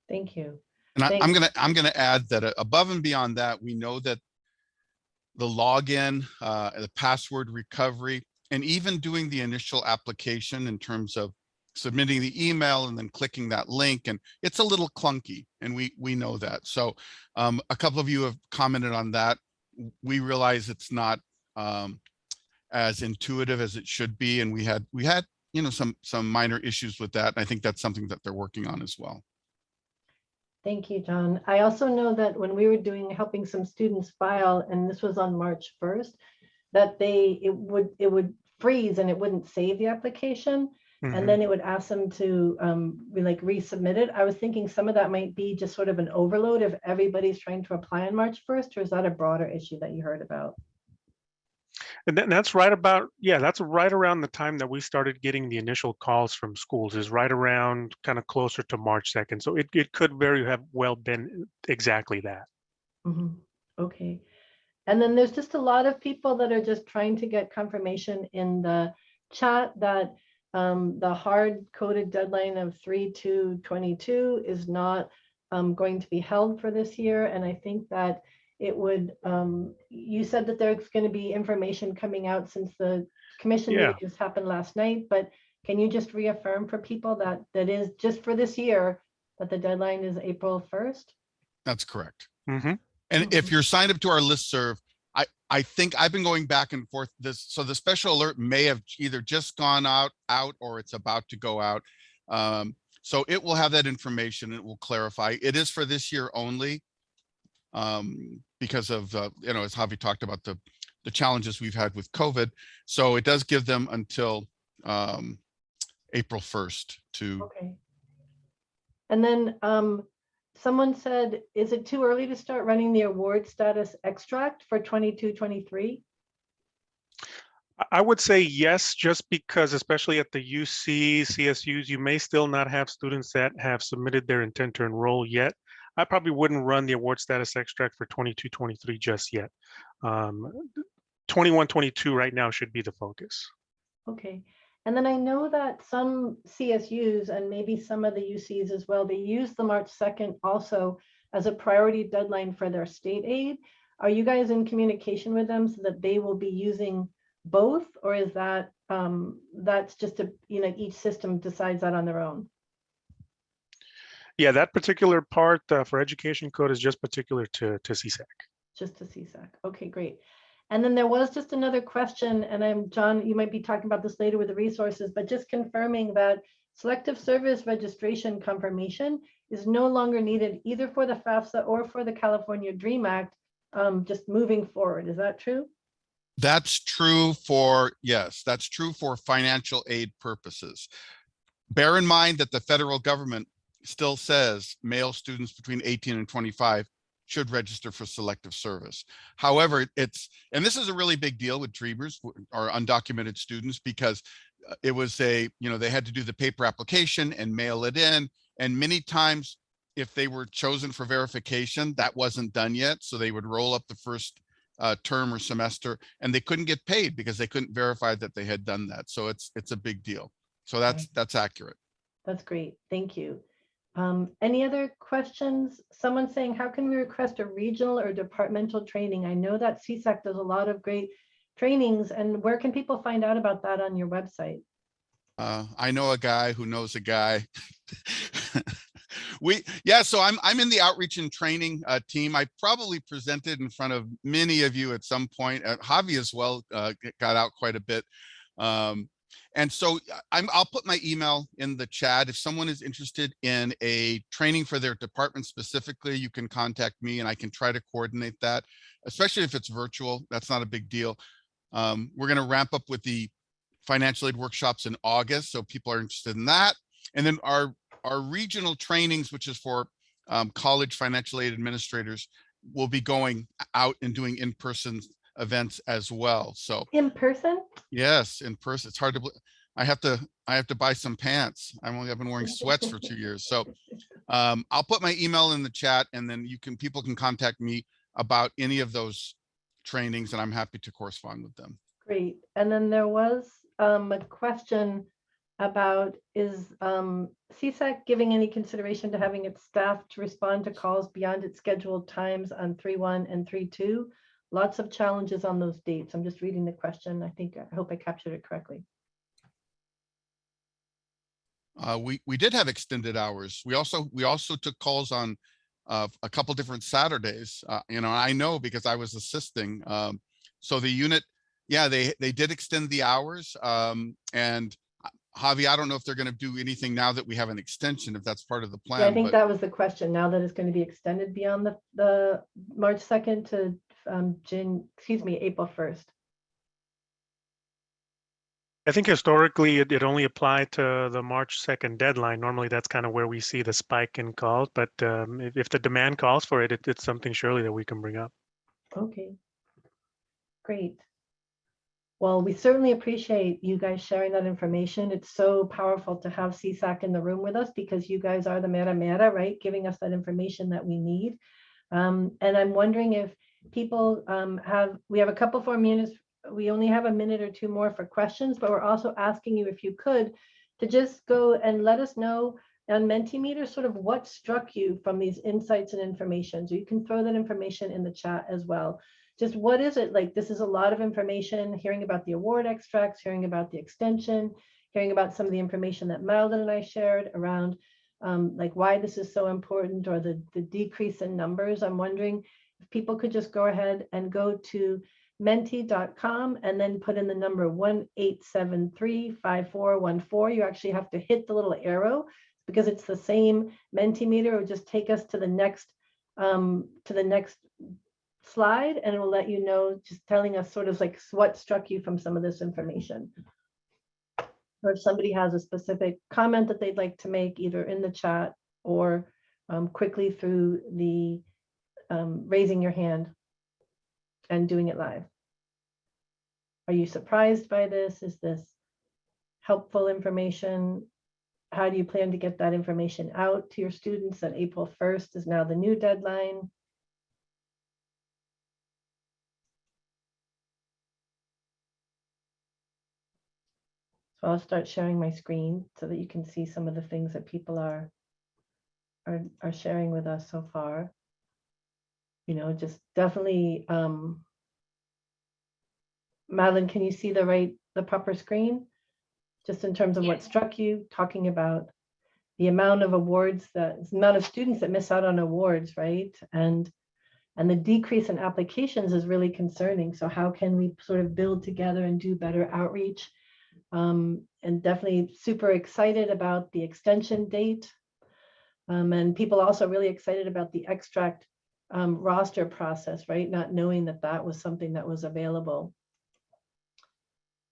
Thank you. And I'm gonna add that above and beyond that, we know that the login, the password recovery, and even doing the initial application in terms of submitting the email and then clicking that link, and it's a little clunky, and we know that. So a couple of you have commented on that. We realize it's not as intuitive as it should be, and we had some minor issues with that, and I think that's something that they're working on as well. Thank you, John. I also know that when we were helping some students file, and this was on March 1st, that it would freeze and it wouldn't save the application. And then it would ask them to resubmit it. I was thinking some of that might be just sort of an overload if everybody's trying to apply on March 1st, or is that a broader issue that you heard about? And that's right about, that's right around the time that we started getting the initial calls from schools, is right around kind of closer to March 2nd. So it could very have well been exactly that. Okay. And then there's just a lot of people that are just trying to get confirmation in the chat that the hard-coded deadline of 3/2/22 is not going to be held for this year. And I think that it would, you said that there's going to be information coming out since the commission meetings happened last night, but can you just reaffirm for people that is just for this year, that the deadline is April 1st? That's correct. And if you're signed up to our listserv, I think I've been going back and forth so the special alert may have either just gone out or it's about to go out. So it will have that information. It will clarify. It is for this year only, because of as Javi talked about the challenges we've had with COVID. So it does give them until April 1st to. Okay. And then someone said, is it too early to start running the award status extract for 22-23? I would say yes, just because especially at the UC, CSUs, you may still not have students that have submitted their intent to enroll yet. I probably wouldn't run the award status extract for 22-23 just yet. 21-22 right now should be the focus. Okay. And then I know that some CSUs and maybe some of the UCs as well, they use the March 2nd also as a priority deadline for their state aid. Are you guys in communication with them so that they will be using both, or is that that's just each system decides that on their own? Yeah, that particular part for education code is just particular to CSAC. Just to CSAC. Okay, great. And then there was just another question, and John, you might be talking about this later with the resources, but just confirming that selective service registration confirmation is no longer needed either for the FAFSA or for the California Dream Act, just moving forward. Is that true? That's true for, yes, that's true for financial aid purposes. Bear in mind that the federal government still says male students between 18 and 25 should register for selective service. However, and this is a really big deal with Dreamers or undocumented students, because it was they had to do the paper application and mail it in. And many times if they were chosen for verification, that wasn't done yet. So they would roll up the first term or semester and they couldn't get paid because they couldn't verify that they had done that. So it's a big deal. So that's accurate. That's great. Thank you. Any other questions? Someone saying, how can we request a regional or departmental training? I know that CSAC does a lot of great trainings, and where can people find out about that on your website? I know a guy who knows a guy. So I'm in the outreach and training team. I probably presented in front of many of you at some point. Javi as well got out quite a bit. And so I'll put my email in the chat. If someone is interested in a training for their department specifically, you can contact me and I can try to coordinate that, especially if it's virtual. That's not a big deal. We're going to ramp up with the financial aid workshops in August, so people are interested in that. And then our regional trainings, which is for college financial aid administrators, will be going out and doing in-person events as well. So in person? Yes, in person. It's hard to believe. I have to buy some pants. I've been wearing sweats for 2 years. So I'll put my email in the chat, and then people can contact me about any of those trainings, and I'm happy to correspond with them. Great. And then there was a question about, is CSAC giving any consideration to having its staff to respond to calls beyond its scheduled times on 3/1 and 3/2? Lots of challenges on those dates. I'm just reading the question. I hope I captured it correctly. We did have extended hours. We also took calls on a couple different Saturdays. I know because I was assisting. So the unit, yeah, they did extend the hours. And Javi, I don't know if they're going to do anything now that we have an extension, if that's part of the plan. Yeah, I think that was the question. Now that it's going to be extended beyond the March 2nd to April 1st. I think historically it only applied to the March 2nd deadline. Normally that's kind of where we see the spike in calls, but if the demand calls for it, it's something surely that we can bring up. Okay, great. Well, we certainly appreciate you guys sharing that information. It's so powerful to have CSAC in the room with us, because you guys are the mera, right? Giving us that information that we need. And I'm wondering if people we have a couple more minutes. We only have a minute or two more for questions, but we're also asking you, if you could, to just go and let us know on Mentimeter sort of what struck you from these insights and information. So you can throw that information in the chat as well. Just what is it like? This is a lot of information, hearing about the award extracts, hearing about the extension, hearing about some of the information that Madeline and I shared around like why this is so important, or the decrease in numbers. I'm wondering if people could just go ahead and go to menti.com and then put in the number 1-873-5414. You actually have to hit the little arrow because it's the same Mentimeter. It will just take us to the next slide, and it will let you know, just telling us sort of like what struck you from some of this information. Or if somebody has a specific comment that they'd like to make, either in the chat or quickly through the raising your hand and doing it live. Are you surprised by this? Is this helpful information? How do you plan to get that information out to your students? That April 1st is now the new deadline. So I'll start sharing my screen so that you can see some of the things that people are sharing with us so far. Just definitely, Madeline, can you see the proper screen? Just in terms of what struck you, talking about the amount of awards, the amount of students that miss out on awards, right? And the decrease in applications is really concerning. So how can we sort of build together and do better outreach? And definitely super excited about the extension date. And people also really excited about the extract roster process, right? Not knowing that that was something that was available.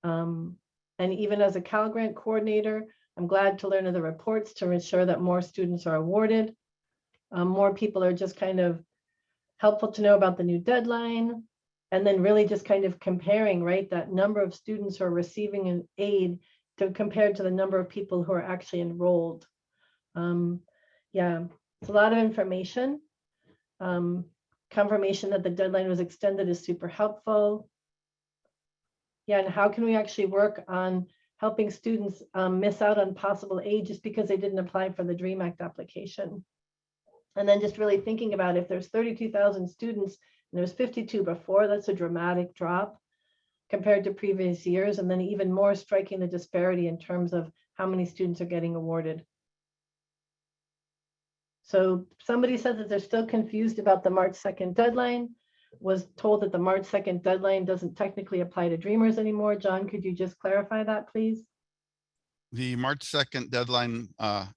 And even as a Cal Grant coordinator, I'm glad to learn of the reports to ensure that more students are awarded. More people are just kind of helpful to know about the new deadline. And then really just kind of comparing, right, that number of students who are receiving an aid compared to the number of people who are actually enrolled. Yeah, it's a lot of information. Confirmation that the deadline was extended is super helpful. Yeah, and how can we actually work on helping students miss out on possible aid just because they didn't apply for the Dream Act application? And then just really thinking about if there's 32,000 students and there's 52 before, that's a dramatic drop compared to previous years. And then even more striking the disparity in terms of how many students are getting awarded. So somebody said that they're still confused about the March 2nd deadline, was told that the March 2nd deadline doesn't technically apply to Dreamers anymore. John, could you just clarify that, please? The March 2nd deadline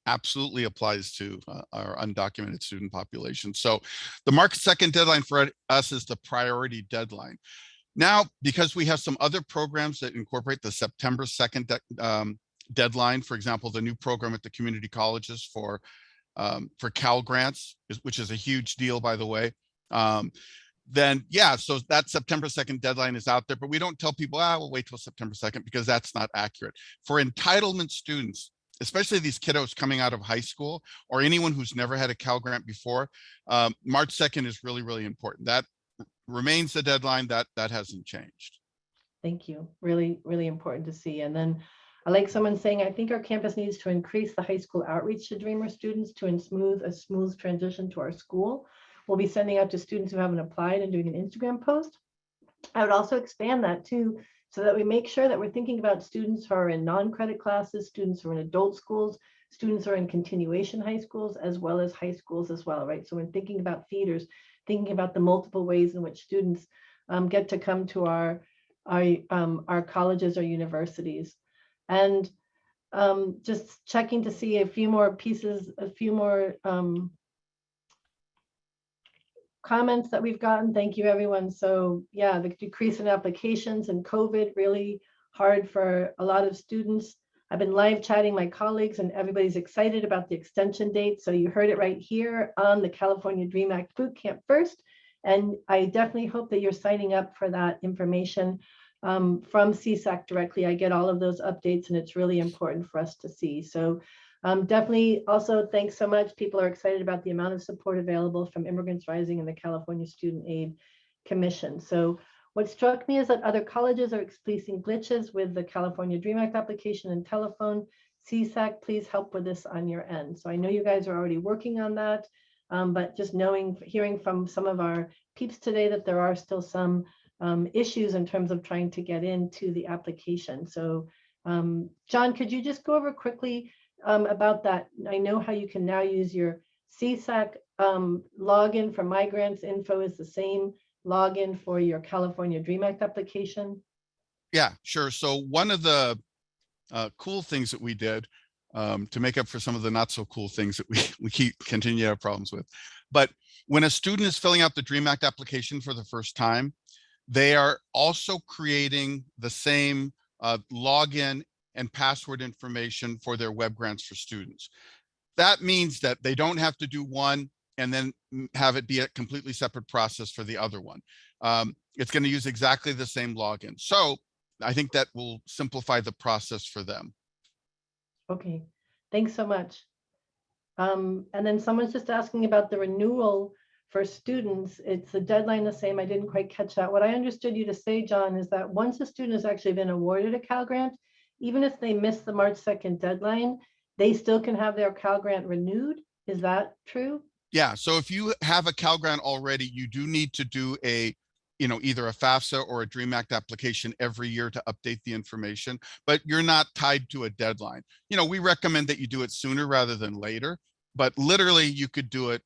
absolutely applies to our undocumented student population. So the March 2nd deadline for us is the priority deadline. Now, because we have some other programs that incorporate the September 2nd deadline, for example, the new program at the community colleges for Cal Grants, which is a huge deal, by the way, then yeah, so that September 2nd deadline is out there, but we don't tell people, we'll wait till September 2nd, because that's not accurate. For entitlement students, especially these kiddos coming out of high school or anyone who's never had a Cal Grant before, March 2nd is really, really important. That remains the deadline. That hasn't changed. Thank you. Really, really important to see. And then I like someone saying, I think our campus needs to increase the high school outreach to Dreamer students to a smooth transition to our school. We'll be sending out to students who haven't applied and doing an Instagram post. I would also expand that too, so that we make sure that we're thinking about students who are in non-credit classes, students who are in adult schools, students who are in continuation high schools, as well as high schools as well, right? So when thinking about feeders, thinking about the multiple ways in which students get to come to our colleges or universities. And just checking to see a few more pieces, a few more comments that we've gotten. Thank you, everyone. So yeah, the decrease in applications and COVID really hard for a lot of students. I've been live chatting my colleagues and everybody's excited about the extension date. So you heard it right here on the California Dream Act Bootcamp first. And I definitely hope that you're signing up for that information from CSAC directly. I get all of those updates and it's really important for us to see. So definitely also thanks so much. People are excited about the amount of support available from Immigrants Rising and the California Student Aid Commission. So what struck me is that other colleges are experiencing glitches with the California Dream Act application and telephone. CSAC, please help with this on your end. So I know you guys are already working on that, but just hearing from some of our peeps today that there are still some issues in terms of trying to get into the application. So John, could you just go over quickly about that? I know how you can now use your CSAC login for migrants info is the same login for your California Dream Act application. Yeah, sure. So one of the cool things that we did to make up for some of the not so cool things that we continue to have problems with, but when a student is filling out the Dream Act application for the first time, they are also creating the same login and password information for their web grants for students. That means that they don't have to do one and then have it be a completely separate process for the other one. It's going to use exactly the same login. So I think that will simplify the process for them. Okay, thanks so much. And then someone's just asking about the renewal for students. It's the deadline the same. I didn't quite catch that. What I understood you to say, John, is that once a student has actually been awarded a Cal Grant, even if they miss the March 2nd deadline, they still can have their Cal Grant renewed. Is that true? Yeah, so if you have a Cal Grant already, you do need to do a either a FAFSA or a Dream Act application every year to update the information, but you're not tied to a deadline. We recommend that you do it sooner rather than later, but literally you could do it,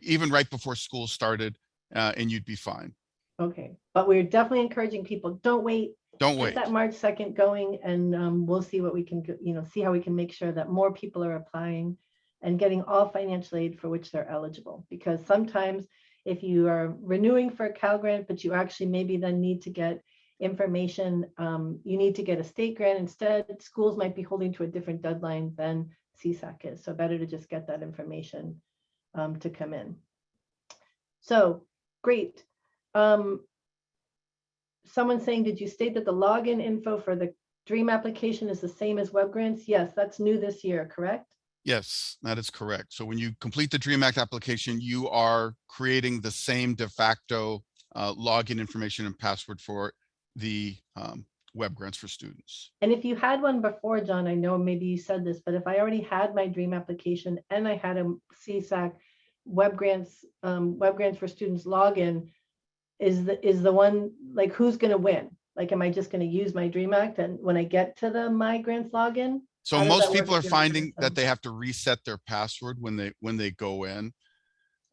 even right before school started, and you'd be fine. Okay, but we're definitely encouraging people, don't wait. Don't Get wait. that March 2nd going, and we'll see what we can, see how we can make sure that more people are applying and getting all financial aid for which they're eligible. Because sometimes if you are renewing for a Cal grant, but you actually maybe then need to get information, you need to get a state grant instead, schools might be holding to a different deadline than CSAC is. So better to just get that information to come in. So great. Someone saying, did you state that the login info for the Dream application is the same as web grants? Yes, that's new this year, correct? Yes, that is correct. So when you complete the Dream Act application, you are creating the same de facto login information and password for the web grants for students. And if you had one before, John, I know maybe you said this, but if I already had my Dream application and I had a CSAC web grants for students login, is the one, like, who's going to win? Like, am I just going to use my Dream Act and when I get to the My Grants login? So most people are finding that they have to reset their password when they go in.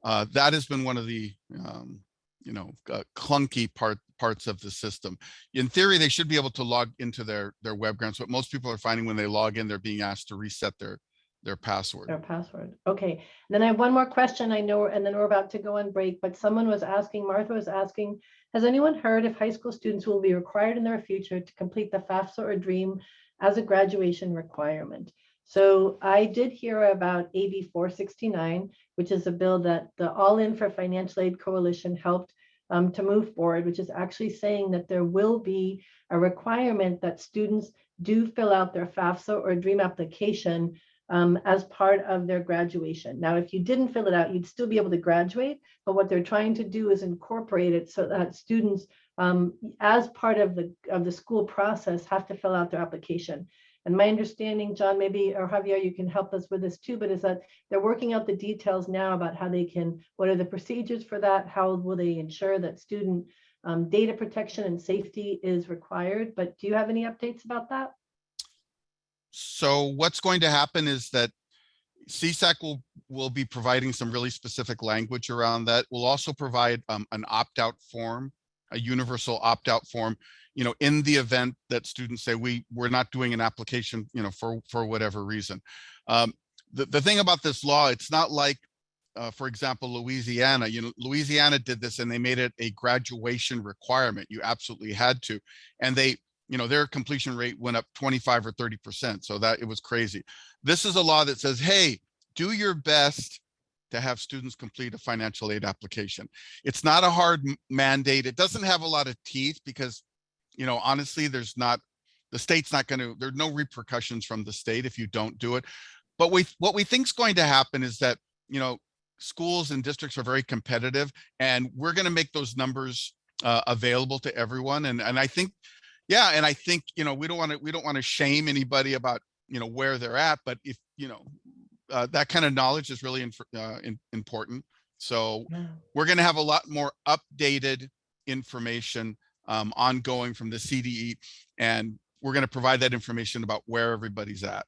That has been one of the clunky parts of the system. In theory, they should be able to log into their web grants, but most people are finding when they log in, they're being asked to reset their password. Their password. Okay. And then I have one more question, I know, and then we're about to go on break, but someone was asking, Martha was asking, has anyone heard if high school students will be required in their future to complete the FAFSA or Dream as a graduation requirement? So I did hear about AB540, which is a bill that the All In for Financial Aid Coalition helped to move forward, which is actually saying that there will be a requirement that students do fill out their FAFSA or Dream application as part of their graduation. Now, if you didn't fill it out, you'd still be able to graduate, but what they're trying to do is incorporate it so that students, as part of the school process, have to fill out their application. And my understanding, John, maybe, or Javier, you can help us with this too, but is that they're working out the details now about how they can, what are the procedures for that? How will they ensure that student data protection and safety is required? But do you have any updates about that? So what's going to happen is that CSAC will be providing some really specific language around that. We'll also provide an opt-out form, a universal opt-out form, in the event that students say we're not doing an application, for whatever reason. The thing about this law, it's not like, for example, Louisiana. Louisiana did this and they made it a graduation requirement. You absolutely had to, and they, their completion rate went up 25 or 30%. So that it was crazy. This is a law that says, hey, do your best to have students complete a financial aid application. It's not a hard mandate. It doesn't have a lot of teeth because, honestly, the state's not going to, there are no repercussions from the state if you don't do it. But what we think is going to happen is that, schools and districts are very competitive, and we're going to make those numbers available to everyone. And I think, yeah, and I think, we don't want to shame anybody about, where they're at, but if, that kind of knowledge is really important. So we're going to have a lot more updated information ongoing from the CDE, and we're going to provide that information about where everybody's at.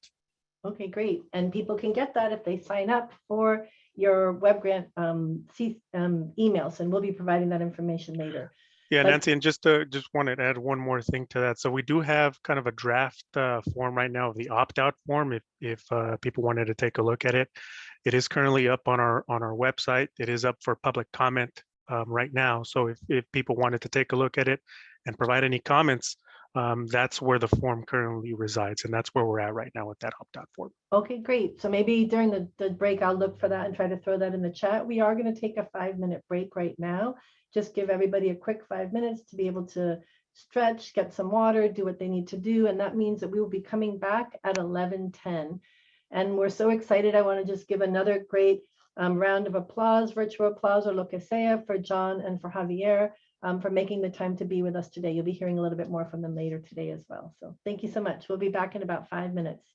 Okay, great. And people can get that if they sign up for your web grant emails, and we'll be providing that information later. Yeah, Nancy, and just wanted to add one more thing to that. So we do have kind of a draft form right now of the opt-out form. If people wanted to take a look at it, it is currently up on our website. It is up for public comment right now. So if people wanted to take a look at it and provide any comments, that's where the form currently resides, and that's where we're at right now with that opt-out form. Okay, great. So maybe during the break, I'll look for that and try to throw that in the chat. We are going to take a 5-minute break right now. Just give everybody a quick 5 minutes to be able to stretch, get some water, do what they need to do. And that means that we will be coming back at 11:10. And we're so excited. I want to just give another great round of applause, virtual applause or lo que sea, for John and for Javier for making the time to be with us today. You'll be hearing a little bit more from them later today as well. So thank you so much. We'll be back in about 5 minutes.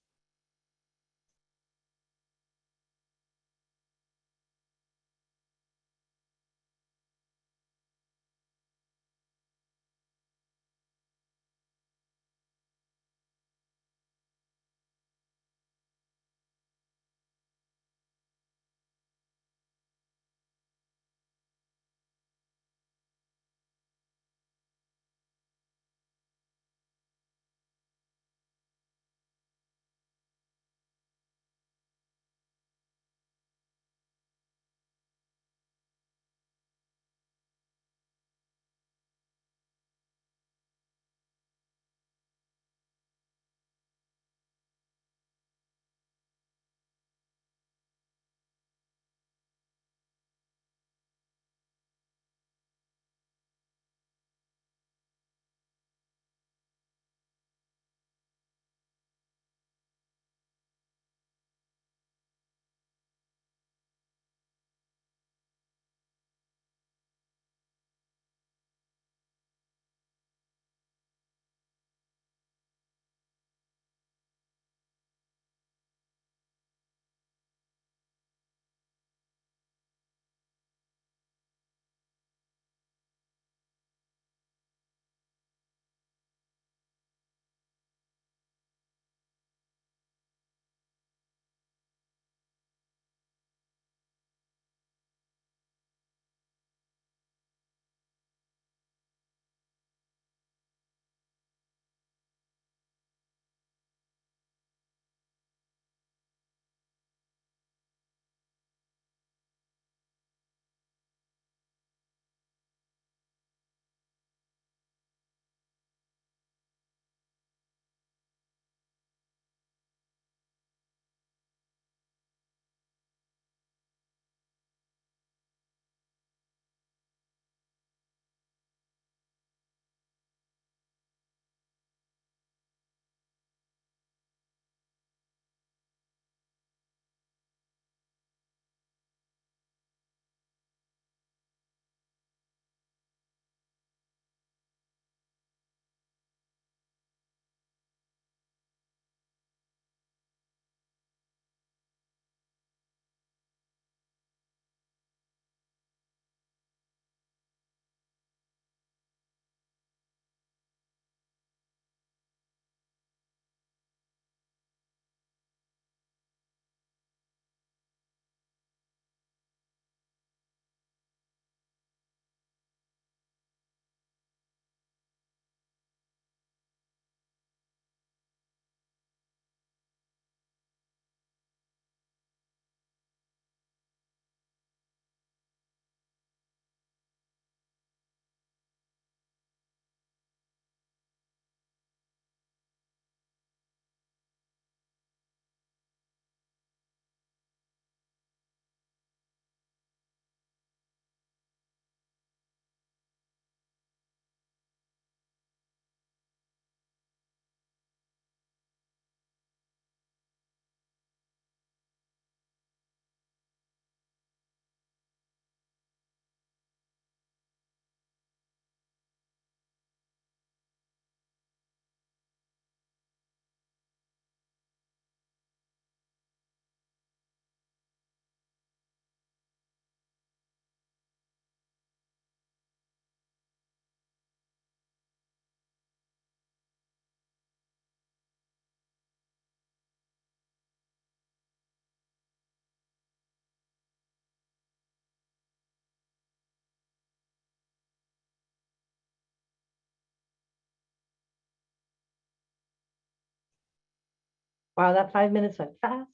Wow, that 5 minutes went fast.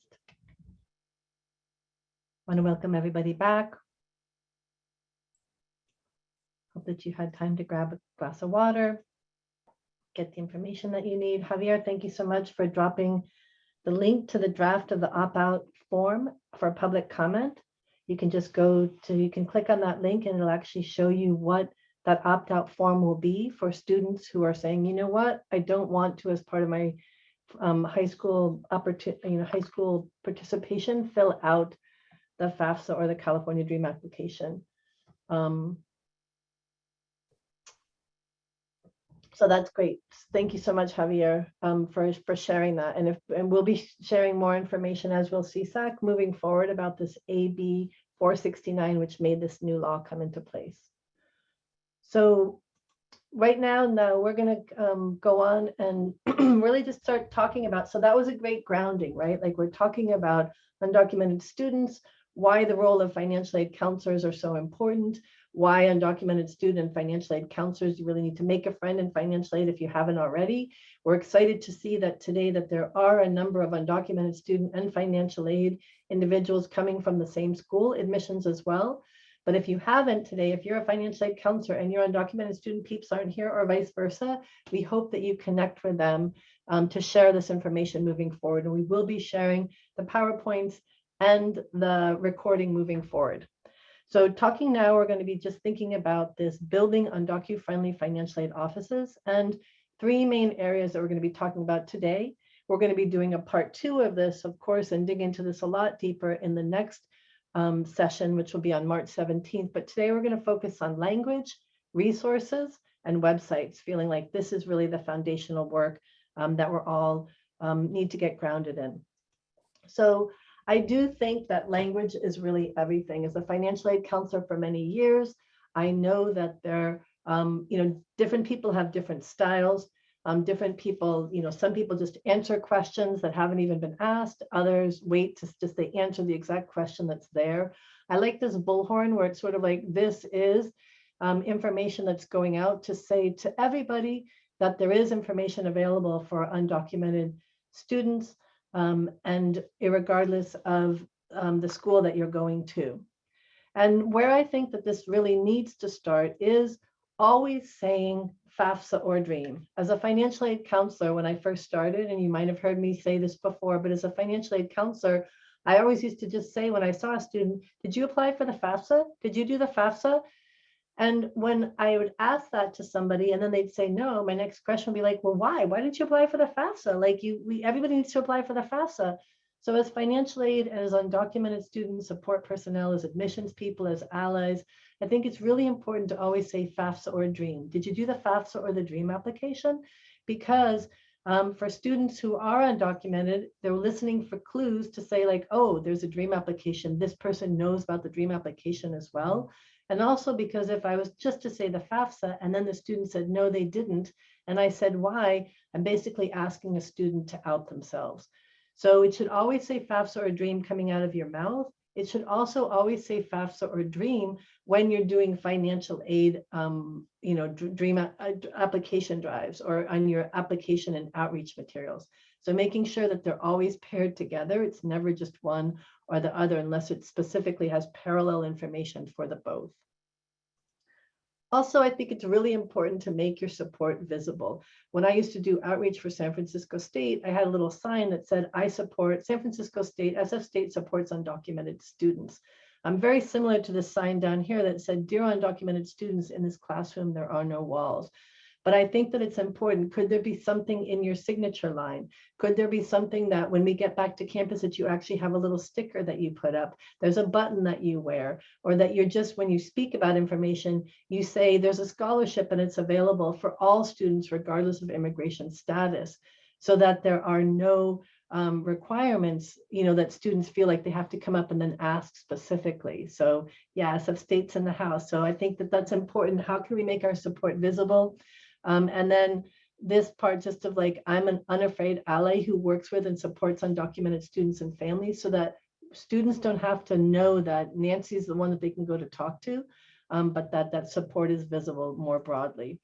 Want to welcome everybody back. Hope that you had time to grab a glass of water, get the information that you need. Javier, thank you so much for dropping the link to the draft of the opt-out form for public comment. You can just you can click on that link and it'll actually show you what that opt-out form will be for students who are saying, you know what, I don't want to, as part of my high school participation, fill out the FAFSA or the California Dream application. So that's great. Thank you so much, Javier, for sharing that. And we'll be sharing more information as will CSAC moving forward about this AB540, which made this new law come into place. So right now, we're going to go on and really just start talking about, so that was a great grounding, right? Like we're talking about undocumented students, why the role of financial aid counselors are so important, why undocumented student and financial aid counselors, you really need to make a friend in financial aid if you haven't already. We're excited to see that today that there are a number of undocumented student and financial aid individuals coming from the same school, admissions as well. But if you haven't today, if you're a financial aid counselor and your undocumented student peeps aren't here or vice versa, we hope that you connect with them to share this information moving forward. And we will be sharing the PowerPoints and the recording moving forward. So talking now, we're going to be just thinking about this building undocu-friendly financial aid offices, and three main areas that we're going to be talking about today. We're going to be doing a part 2 of this, of course, and dig into this a lot deeper in the next session, which will be on March 17th. But today we're going to focus on language, resources, and websites, feeling like this is really the foundational work that we're all need to get grounded in. So I do think that language is really everything. As a financial aid counselor for many years, I know that there, different people have different styles. Different people, some people just answer questions that haven't even been asked. Others wait to just they answer the exact question that's there. I like this bullhorn where it's sort of like, this is information that's going out to say to everybody that there is information available for undocumented students, and irregardless of the school that you're going to. And where I think that this really needs to start is always saying FAFSA or DREAM. As a financial aid counselor, when I first started, and you might have heard me say this before, but as a financial aid counselor, I always used to just say when I saw a student, did you apply for the FAFSA? Did you do the FAFSA? And when I would ask that to somebody and then they'd say no, my next question would be like, well, why? Why didn't you apply for the FAFSA? Like everybody needs to apply for the FAFSA. So as financial aid, as undocumented students, support personnel, as admissions people, as allies, I think it's really important to always say FAFSA or DREAM. Did you do the FAFSA or the DREAM application? Because for students who are undocumented, they're listening for clues to say like, oh, there's a DREAM application. This person knows about the DREAM application as well. And also because if I was just to say the FAFSA and then the student said, no, they didn't, and I said, why? I'm basically asking a student to out themselves. So it should always say FAFSA or DREAM coming out of your mouth. It should also always say FAFSA or DREAM when you're doing financial aid, DREAM application drives or on your application and outreach materials. So making sure that they're always paired together. It's never just one or the other unless it specifically has parallel information for the both. Also, I think it's really important to make your support visible. When I used to do outreach for San Francisco State, I had a little sign that said, I support San Francisco State, SF State supports undocumented students. Very similar to the sign down here that said, dear undocumented students, in this classroom, there are no walls. But I think that it's important. Could there be something in your signature line? Could there be something that when we get back to campus that you actually have a little sticker that you put up? There's a button that you wear, or that you're just, when you speak about information, you say there's a scholarship and it's available for all students regardless of immigration status, so that there are no requirements, that students feel like they have to come up and then ask specifically. So yeah, SF State's in the house. So I think that that's important. How can we make our support visible? And then this part just of like, I'm an unafraid ally who works with and supports undocumented students and families so that students don't have to know that Nancy is the one that they can go to talk to, but that support is visible more broadly.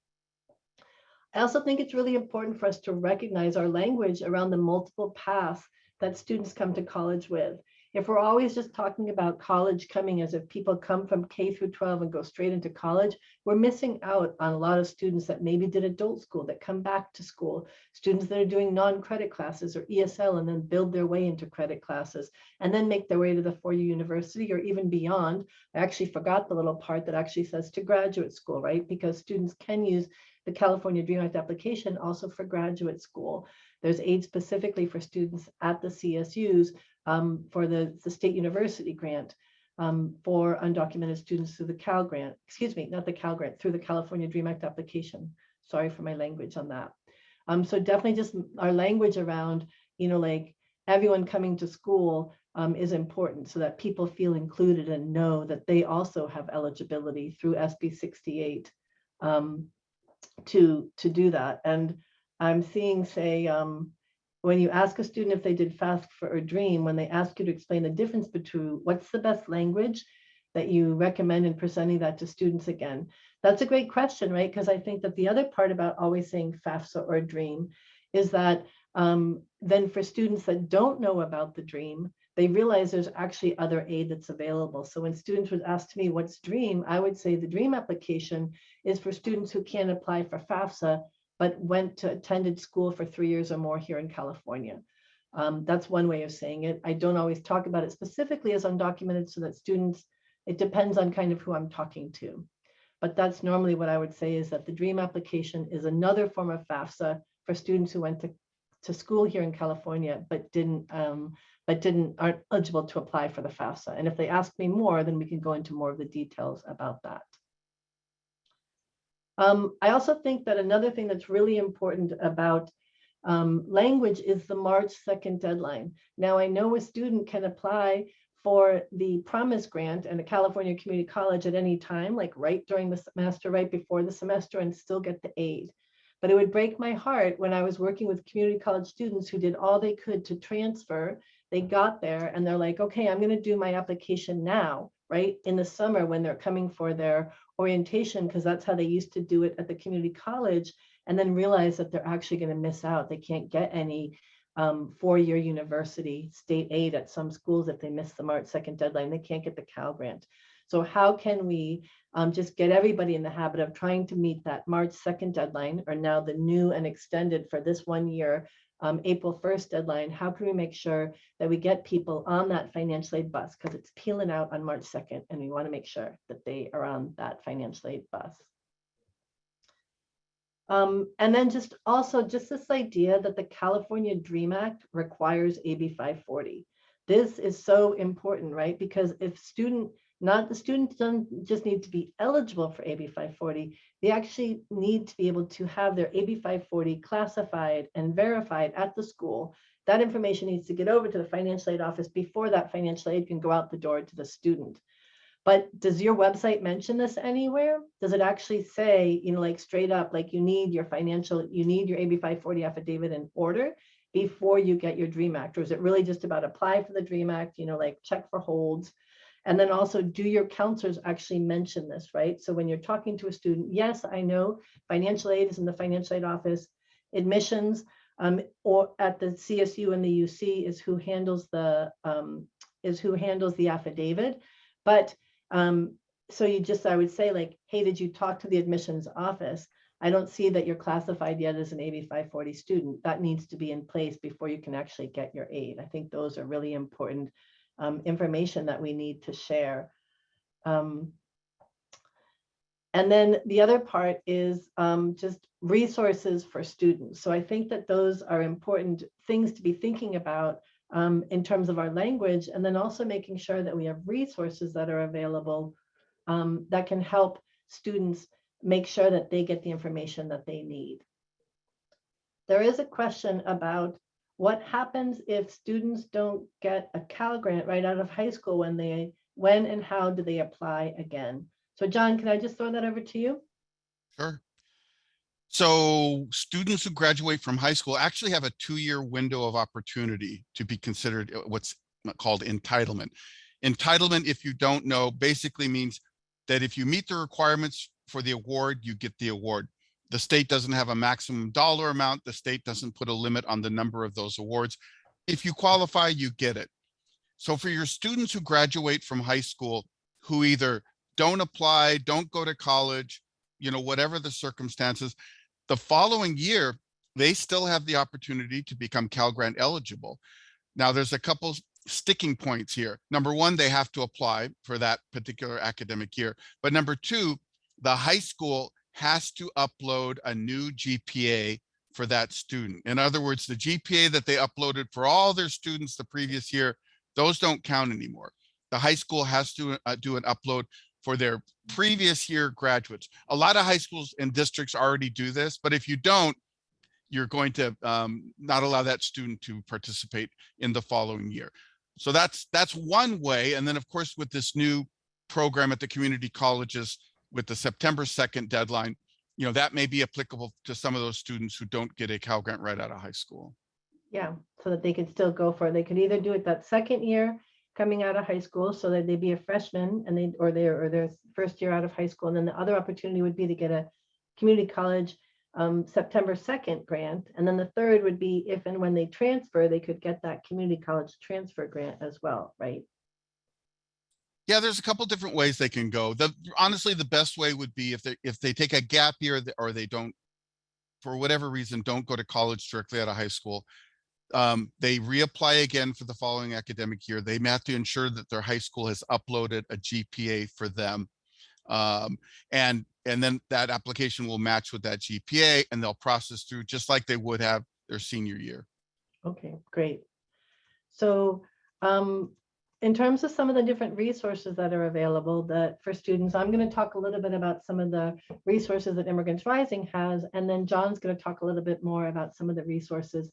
I also think it's really important for us to recognize our language around the multiple paths that students come to college with. If we're always just talking about college coming as if people come from K through 12 and go straight into college, we're missing out on a lot of students that maybe did adult school that come back to school, students that are doing non-credit classes or ESL and then build their way into credit classes and then make their way to the four-year university or even beyond. I actually forgot the little part that actually says to graduate school, right? Because students can use the California Dream Act application also for graduate school. There's aid specifically for students at the CSUs for the State University grant for undocumented students through the Cal grant, excuse me, not the Cal grant, through the California Dream Act application. Sorry for my language on that. So definitely just our language around, like everyone coming to school is important so that people feel included and know that they also have eligibility through SB 68 to do that. And I'm seeing, say, when you ask a student if they did FAFSA or DREAM, when they ask you to explain the difference between what's the best language that you recommend in presenting that to students again, that's a great question, right? Because I think that the other part about always saying FAFSA or DREAM is that then for students that don't know about the DREAM, they realize there's actually other aid that's available. So when students would ask me what's DREAM, I would say the DREAM application is for students who can't apply for FAFSA but attended school for 3 years or more here in California. That's one way of saying it. I don't always talk about it specifically as undocumented so that students, it depends on kind of who I'm talking to. But that's normally what I would say is that the DREAM application is another form of FAFSA for students who went to school here in California, but aren't eligible to apply for the FAFSA. And if they ask me more, then we can go into more of the details about that. I also think that another thing that's really important about language is the March 2nd deadline. Now, I know a student can apply for the Promise Grant and a California Community College at any time, like right during the semester, right before the semester, and still get the aid. But it would break my heart when I was working with community college students who did all they could to transfer. They got there and they're like, okay, I'm going to do my application now, right? In the summer when they're coming for their orientation, because that's how they used to do it at the community college, and then realize that they're actually going to miss out. They can't get any four-year university state aid at some schools if they miss the March 2nd deadline. They can't get the Cal grant. So how can we just get everybody in the habit of trying to meet that March 2nd deadline, or now the new and extended for this 1 year, April 1st deadline? How can we make sure that we get people on that financial aid bus? Because it's peeling out on March 2nd, and we want to make sure that they are on that financial aid bus. And then just this idea that the California Dream Act requires AB540. This is so important, right? Because if the student doesn't just need to be eligible for AB540, they actually need to be able to have their AB540 classified and verified at the school. That information needs to get over to the financial aid office before that financial aid can go out the door to the student. But does your website mention this anywhere? Does it actually say, like straight up, like you need your AB540 affidavit in order before you get your Dream Act? Or is it really just about apply for the Dream Act, like check for holds? And then also, do your counselors actually mention this, right? So when you're talking to a student, yes, I know financial aid is in the financial aid office. Admissions or at the CSU and the UC is who handles the affidavit. But so I would say, like, hey, did you talk to the admissions office? I don't see that you're classified yet as an AB540 student. That needs to be in place before you can actually get your aid. I think those are really important information that we need to share. And then the other part is just resources for students. So I think that those are important things to be thinking about in terms of our language, and then also making sure that we have resources that are available that can help students make sure that they get the information that they need. There is a question about what happens if students don't get a Cal grant right out of high school, when and how do they apply again? So John, can I just throw that over to you? Sure. So students who graduate from high school actually have a 2-year window of opportunity to be considered what's called entitlement. Entitlement, if you don't know, basically means that if you meet the requirements for the award, you get the award. The state doesn't have a maximum dollar amount. The state doesn't put a limit on the number of those awards. If you qualify, you get it. So for your students who graduate from high school, who either don't apply, don't go to college, you know, whatever the circumstances, the following year, they still have the opportunity to become Cal Grant eligible. Now, there's a couple sticking points here. Number one, they have to apply for that particular academic year. But number two, the high school has to upload a new GPA for that student. In other words, the GPA that they uploaded for all their students the previous year, those don't count anymore. The high school has to do an upload for their previous year graduates. A lot of high schools and districts already do this, but if you don't, you're going to not allow that student to participate in the following year. So that's one way. And then of course, with this new program at the community colleges with the September 2nd deadline, you know, that may be applicable to some of those students who don't get a Cal Grant right out of high school. Yeah, so that they could still go for it. They could either do it that second year coming out of high school, so that they'd be a freshman and or their first year out of high school. And then the other opportunity would be to get a community college September 2nd grant. And then the third would be if and when they transfer, they could get that community college transfer grant as well, right? Yeah, there's a couple different ways they can go. Honestly, the best way would be if they take a gap year or they don't, for whatever reason, don't go to college directly out of high school. They reapply again for the following academic year. They have to ensure that their high school has uploaded a GPA for them. And then that application will match with that GPA and they'll process through just like they would have their senior year. Okay, great. So in terms of some of the different resources that are available that for students, I'm going to talk a little bit about some of the resources that Immigrants Rising has, and then John's going to talk a little bit more about some of the resources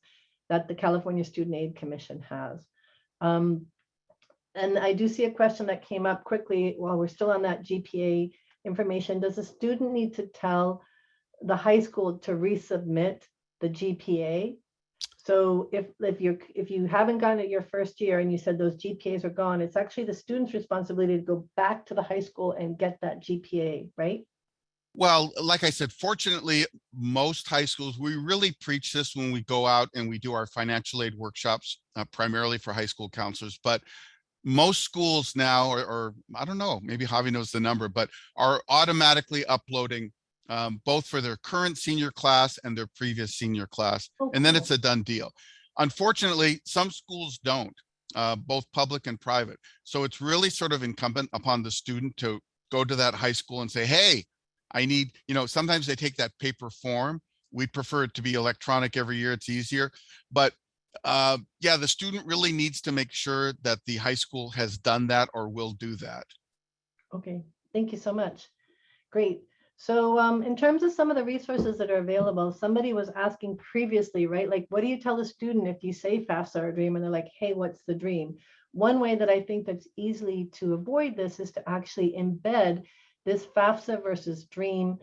that the California Student Aid Commission has. And I do see a question that came up quickly while we're still on that GPA information. Does a student need to tell the high school to resubmit the GPA? So if you haven't gotten it your first year and you said those GPAs are gone, it's actually the student's responsibility to go back to the high school and get that GPA, right? Well, like I said, fortunately, most high schools, we really preach this when we go out and we do our financial aid workshops, primarily for high school counselors. But most schools now, or I don't know, maybe Javi knows the number, but are automatically uploading both for their current senior class and their previous senior class. Oh, and then cool. it's a done deal. Unfortunately, some schools don't, both public and private. So it's really sort of incumbent upon the student to go to that high school and say, hey, I need, you know, sometimes they take that paper form. We prefer it to be electronic every year. It's easier. But yeah, the student really needs to make sure that the high school has done that or will do that. Okay, thank you so much. Great. So in terms of some of the resources that are available, somebody was asking previously, right? Like, what do you tell the student if you say FAFSA or DREAM and they're like, hey, what's the DREAM? One way that I think that's easily to avoid this is to actually embed this FAFSA versus DREAM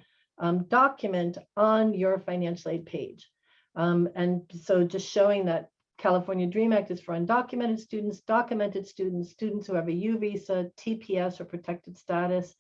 document on your financial aid page. And so just showing that California Dream Act is for undocumented students, documented students, students who have a U visa, TPS or protected status.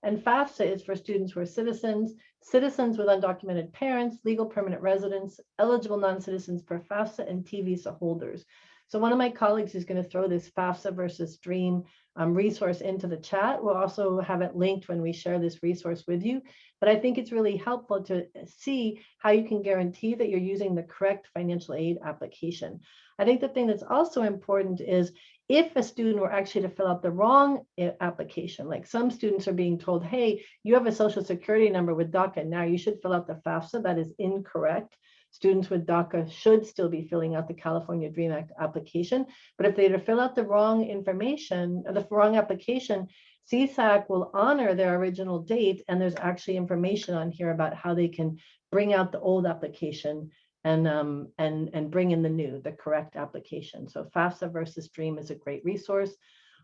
And FAFSA is for students who are citizens, citizens with undocumented parents, legal permanent residents, eligible non-citizens per FAFSA, and T visa holders. So one of my colleagues is going to throw this FAFSA versus DREAM resource into the chat. We'll also have it linked when we share this resource with you. But I think it's really helpful to see how you can guarantee that you're using the correct financial aid application. I think the thing that's also important is if a student were actually to fill out the wrong application, like some students are being told, hey, you have a social security number with DACA, now you should fill out the FAFSA. That is incorrect. Students with DACA should still be filling out the California Dream Act application. But if they were to fill out the wrong information, or the wrong application, CSAC will honor their original date. And there's actually information on here about how they can bring out the old application and bring in the correct application. So FAFSA versus DREAM is a great resource.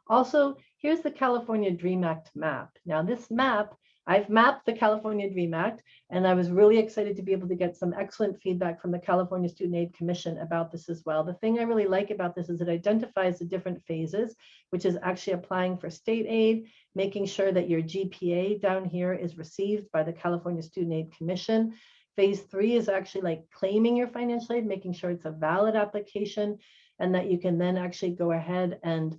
Also, here's the California Dream Act map. Now this map I've mapped the California Dream Act, and I was really excited to be able to get some excellent feedback from the California Student Aid Commission about this as well. The thing I really like about this is it identifies the different phases, which is actually applying for state aid, making sure that your GPA down here is received by the California Student Aid Commission. Phase 3 is actually like claiming your financial aid, making sure it's a valid application, and that you can then actually go ahead and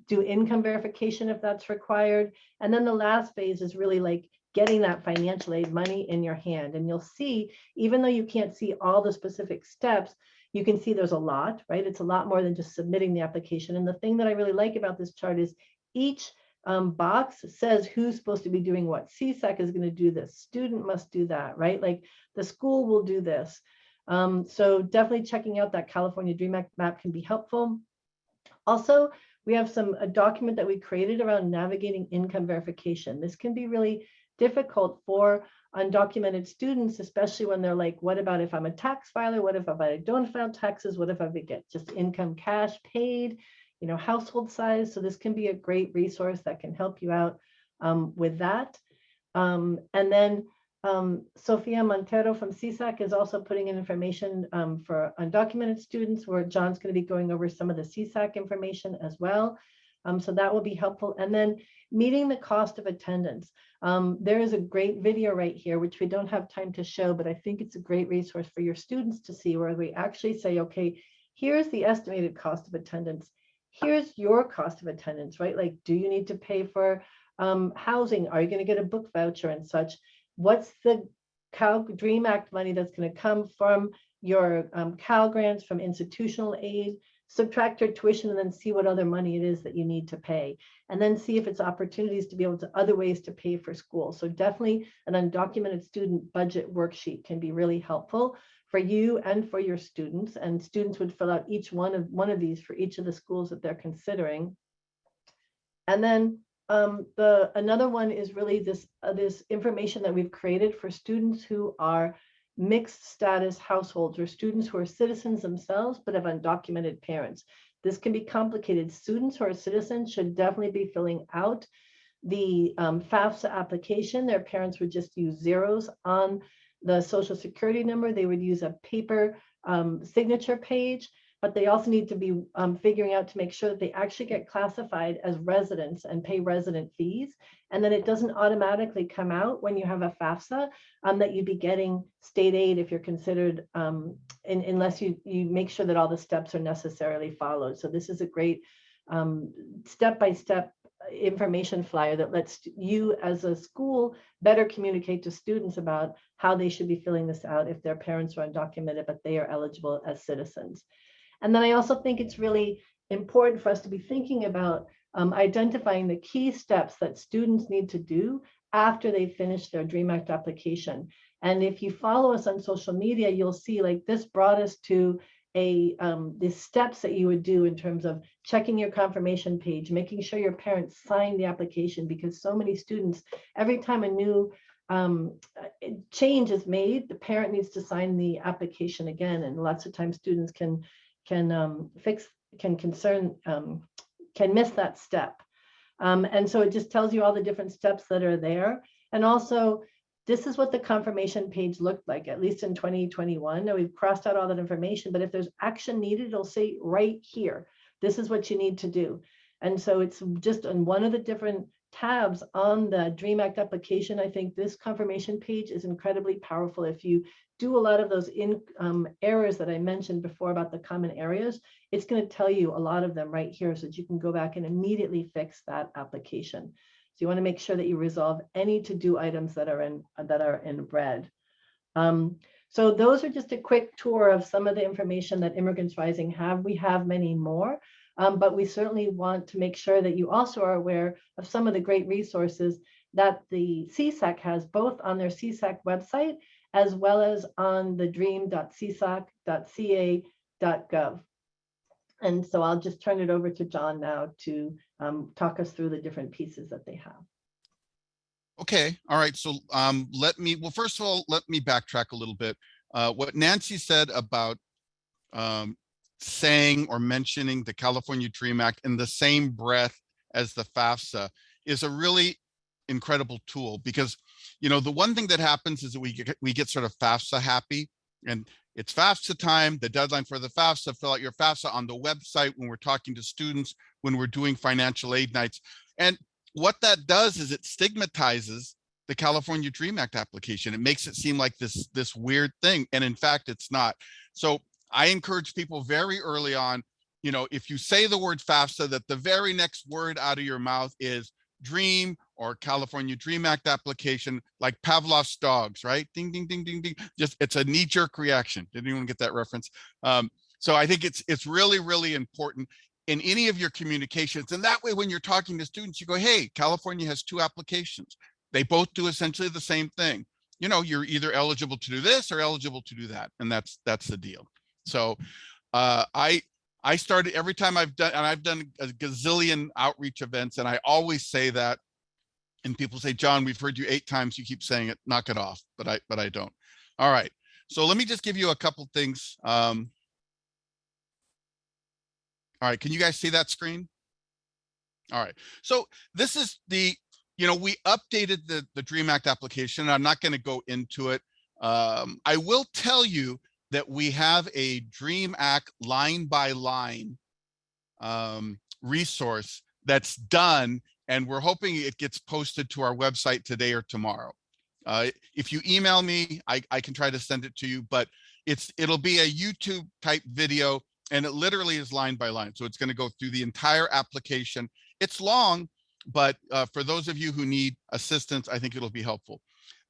do income verification if that's required. And then the last phase is really like getting that financial aid money in your hand. And you'll see, even though you can't see all the specific steps, you can see there's a lot, right? It's a lot more than just submitting the application. And the thing that I really like about this chart is each box says who's supposed to be doing what. CSAC is going to do this. Student must do that, right? Like the school will do this. So definitely checking out that California Dream Act map can be helpful. Also, we have a document that we created around navigating income verification. This can be really difficult for undocumented students, especially when they're like, what about if I'm a tax filer? What if I don't file taxes? What if I get just income cash paid, you know, household size? So this can be a great resource that can help you out with that. And then Sofia Montero from CSAC is also putting in information for undocumented students, where John's going to be going over some of the CSAC information as well. So that will be helpful. And then meeting the cost of attendance. There is a great video right here, which we don't have time to show, but I think it's a great resource for your students to see, where we actually say, okay, here's the estimated cost of attendance. Here's your cost of attendance, right? Like, do you need to pay for housing? Are you going to get a book voucher and such? What's the Cal Dream Act money that's going to come from your Cal grants, from institutional aid? Subtract your tuition and then see what other money it is that you need to pay. And then see if it's opportunities to be able to other ways to pay for school. So definitely an undocumented student budget worksheet can be really helpful for you and for your students. And students would fill out each one of these for each of the schools that they're considering. And then another one is really this information that we've created for students who are mixed status households, or students who are citizens themselves but have undocumented parents. This can be complicated. Students who are citizens should definitely be filling out the FAFSA application. Their parents would just use zeros on the Social Security number. They would use a paper signature page, but they also need to be figuring out to make sure that they actually get classified as residents and pay resident fees. And then it doesn't automatically come out when you have a FAFSA that you'd be getting state aid if you're considered, unless you make sure that all the steps are necessarily followed. So this is a great step-by-step information flyer that lets you as a school better communicate to students about how they should be filling this out if their parents are undocumented, but they are eligible as citizens. And then I also think it's really important for us to be thinking about identifying the key steps that students need to do after they finish their Dream Act application. And if you follow us on social media, you'll see like this brought us to the steps that you would do in terms of checking your confirmation page, making sure your parents sign the application, because so many students, every time a new change is made, the parent needs to sign the application again. And lots of times students can miss that step. And so it just tells you all the different steps that are there. And also, this is what the confirmation page looked like, at least in 2021. Now we've crossed out all that information, but if there's action needed, it'll say right here, this is what you need to do. And so it's just on one of the different tabs on the Dream Act application. I think this confirmation page is incredibly powerful. If you do a lot of those errors that I mentioned before about the common areas, it's going to tell you a lot of them right here so that you can go back and immediately fix that application. So you want to make sure that you resolve any to-do items that are in red. So those are just a quick tour of some of the information that Immigrants Rising have. We have many more, but we certainly want to make sure that you also are aware of some of the great resources that the CSAC has, both on their CSAC website as well as on the dream.csac.ca.gov. And so I'll just turn it over to John now to talk us through the different pieces that they have. Okay, all right. So first of all, let me backtrack a little bit. What Nancy said about saying or mentioning the California Dream Act in the same breath as the FAFSA is a really incredible tool, because, you know, the one thing that happens is that we get sort of FAFSA happy, and it's FAFSA time, the deadline for the FAFSA, fill out your FAFSA on the website when we're talking to students, when we're doing financial aid nights. And what that does is it stigmatizes the California Dream Act application. It makes it seem like this weird thing. And in fact, it's not. So I encourage people very early on, you know, if you say the word FAFSA, that the very next word out of your mouth is Dream or California Dream Act application, like Pavlov's dogs, right? Ding, ding, ding, ding, ding. Just, it's a knee-jerk reaction. Did anyone get that reference? So I think it's really, really important in any of your communications. And that way, when you're talking to students, you go, hey, California has 2 applications. They both do essentially the same thing. You know, you're either eligible to do this or eligible to do that. And that's the deal. So I started, every time I've done a gazillion outreach events, and I always say that, and people say, John, we've heard you 8 times, you keep saying it, knock it off, but I don't. All right, so let me just give you a couple things. All right, can you guys see that screen? All right, so this is the, you know, we updated the Dream Act application. I'm not going to go into it. I will tell you that we have a Dream Act line by line resource that's done, and we're hoping it gets posted to our website today or tomorrow. If you email me, I can try to send it to you, but it'll be a YouTube type video, and it literally is line by line. So it's going to go through the entire application. It's long, but for those of you who need assistance, I think it'll be helpful.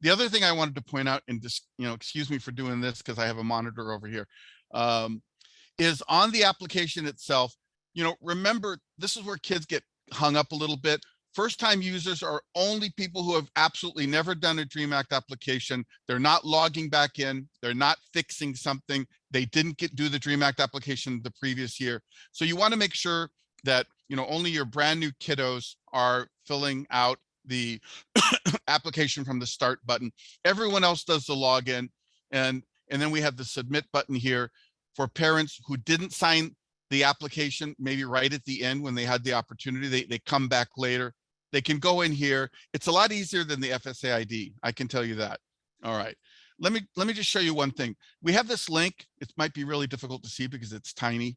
The other thing I wanted to point out, and just, you know, excuse me for doing this because I have a monitor over here, is on the application itself. You know, remember, this is where kids get hung up a little bit. First-time users are only people who have absolutely never done a Dream Act application. They're not logging back in. They're not fixing something. They didn't do the Dream Act application the previous year. So you want to make sure that, you know, only your brand new kiddos are filling out the application from the start button. Everyone else does the login, and then we have the submit button here for parents who didn't sign the application, maybe right at the end when they had the opportunity. They come back later. They can go in here. It's a lot easier than the FSA ID, I can tell you that. All right, let me just show you one thing. We have this link. It might be really difficult to see because it's tiny.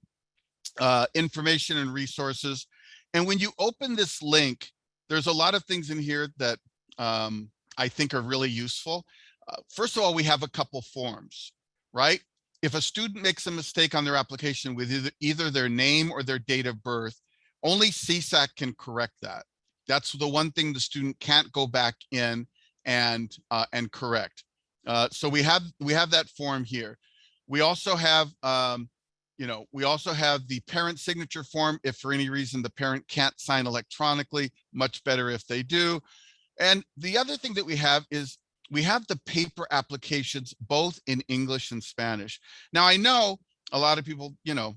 Information and resources. And when you open this link, there's a lot of things in here that I think are really useful. First of all, we have a couple forms, right? If a student makes a mistake on their application with either their name or their date of birth, only CSAC can correct that. That's the one thing the student can't go back in and correct. So we have that form here. We also have you know, we also have the parent signature form. If for any reason the parent can't sign electronically, much better if they do. And the other thing that we have is we have the paper applications both in English and Spanish. Now, I know a lot of people, you know,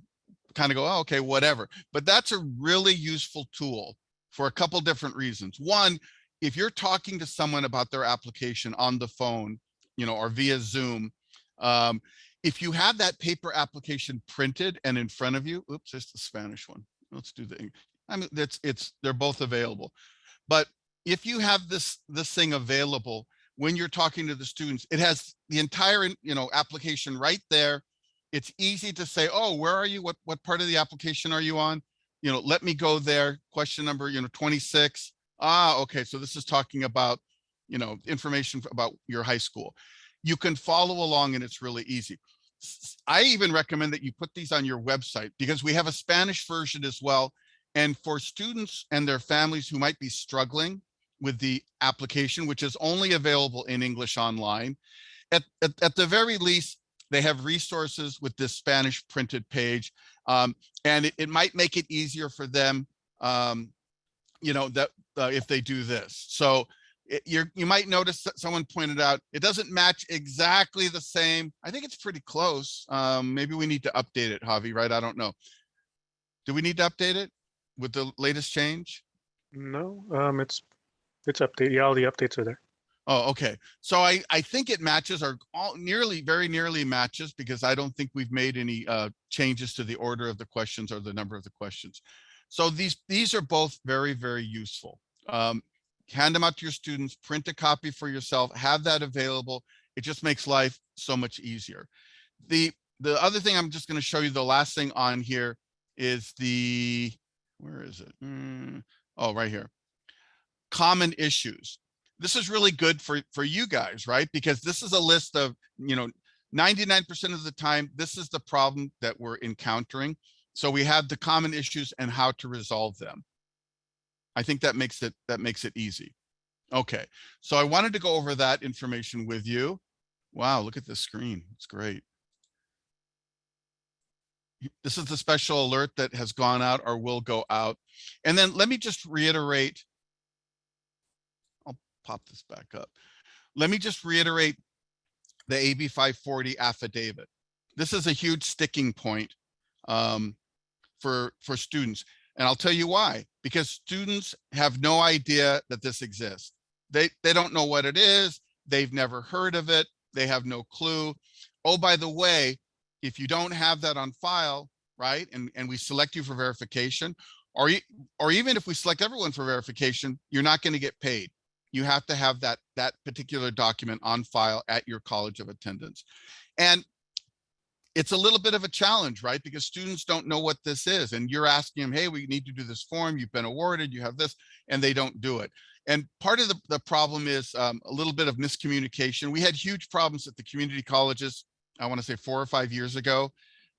kind of go, oh, okay, whatever. But that's a really useful tool for a couple different reasons. One, if you're talking to someone about their application on the phone, you know, or via Zoom, if you have that paper application printed and in front of you, oops, it's the Spanish one. Let's do the, I mean, they're both available. But if you have this thing available when you're talking to the students, it has the entire, you know, application right there. It's easy to say, oh, where are you? What part of the application are you on? You know, let me go there. Question number, you know, 26. Ah, okay. So this is talking about, you know, information about your high school. You can follow along and it's really easy. I even recommend that you put these on your website because we have a Spanish version as well. And for students and their families who might be struggling with the application, which is only available in English online, at the very least, they have resources with this Spanish printed page. And it might make it easier for them, you know, that if they do this. So you might notice that someone pointed out it doesn't match exactly the same. I think it's pretty close. Maybe we need to update it, Javi, right? I don't know. Do we need to update it with the latest change? No, it's updated. Yeah, all the updates are there. Oh, okay. So I think it matches, or very nearly matches, because I don't think we've made any changes to the order of the questions or the number of the questions. So these are both very, very useful. hand them out to your students, print a copy for yourself, have that available. It just makes life so much easier. The other thing I'm just going to show you, the last thing on here is the, where is it? Oh, right here. Common issues. This is really good for you guys, right? Because this is a list of, 99% of the time, this is the problem that we're encountering. So we have the common issues and how to resolve them. I think that makes it easy. Okay, so I wanted to go over that information with you. Wow, look at this screen. It's great. This is the special alert that has gone out or will go out. And then let me just reiterate. I'll pop this back up. Let me just reiterate the Ab540 affidavit. This is a huge sticking point for students. And I'll tell you why, because students have no idea that this exists. They don't know what it is. They've never heard of it. They have no clue. Oh, by the way, if you don't have that on file, right, and we select you for verification, or even if we select everyone for verification, you're not going to get paid. You have to have that particular document on file at your college of attendance. And it's a little bit of a challenge, right? Because students don't know what this is. And you're asking them, hey, we need to do this form. You've been awarded, you have this, and they don't do it. And part of the problem is a little bit of miscommunication. We had huge problems at the community colleges, I want to say 4 or 5 years ago.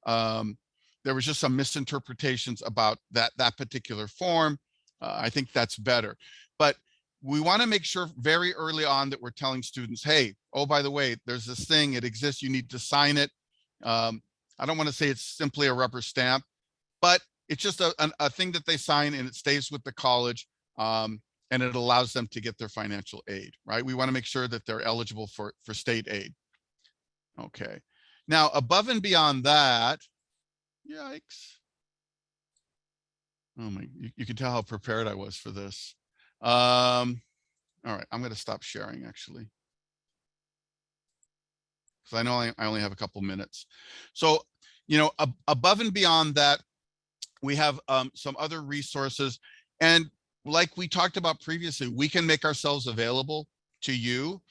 There was just some misinterpretations about that particular form. I think that's better. But we want to make sure very early on that we're telling students, hey, oh, by the way, there's this thing, it exists, you need to sign it. I don't want to say it's simply a rubber stamp, but it's just a thing that they sign and it stays with the college, and it allows them to get their financial aid, right? We want to make sure that they're eligible for state aid. Okay. Now, above and beyond that, yikes. Oh my, you can tell how prepared I was for this. All right, I'm going to stop sharing actually, because I know I only have a couple minutes. So, above and beyond that, we have some other resources. And like we talked about previously, we can make ourselves available to you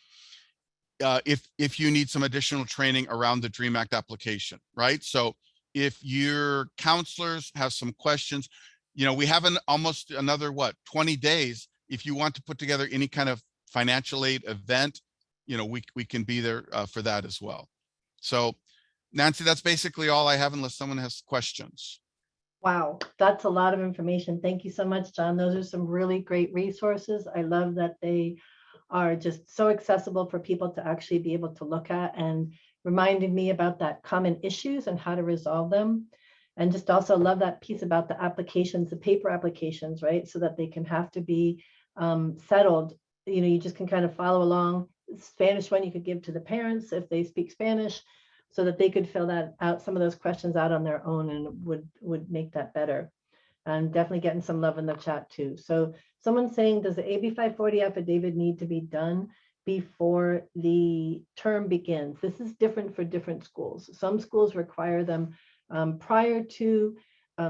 if you need some additional training around the Dream Act application, right? So if your counselors have some questions, we have almost another, 20 days. If you want to put together any kind of financial aid event, we can be there for that as well. So Nancy, that's basically all I have unless someone has questions. Wow, that's a lot of information. Thank you so much, John. Those are some really great resources. I love that they are just so accessible for people to actually be able to look at, and reminded me about that common issues and how to resolve them. And just also love that piece about the applications, the paper applications, right? So that they can have to be settled. You just can kind of follow along. Spanish one you could give to the parents if they speak Spanish, so that they could fill that out, some of those questions out on their own, and would make that better. And definitely getting some love in the chat too. So someone's saying, does the Ab540 affidavit need to be done before the term begins? This is different for different schools. Some schools require them prior to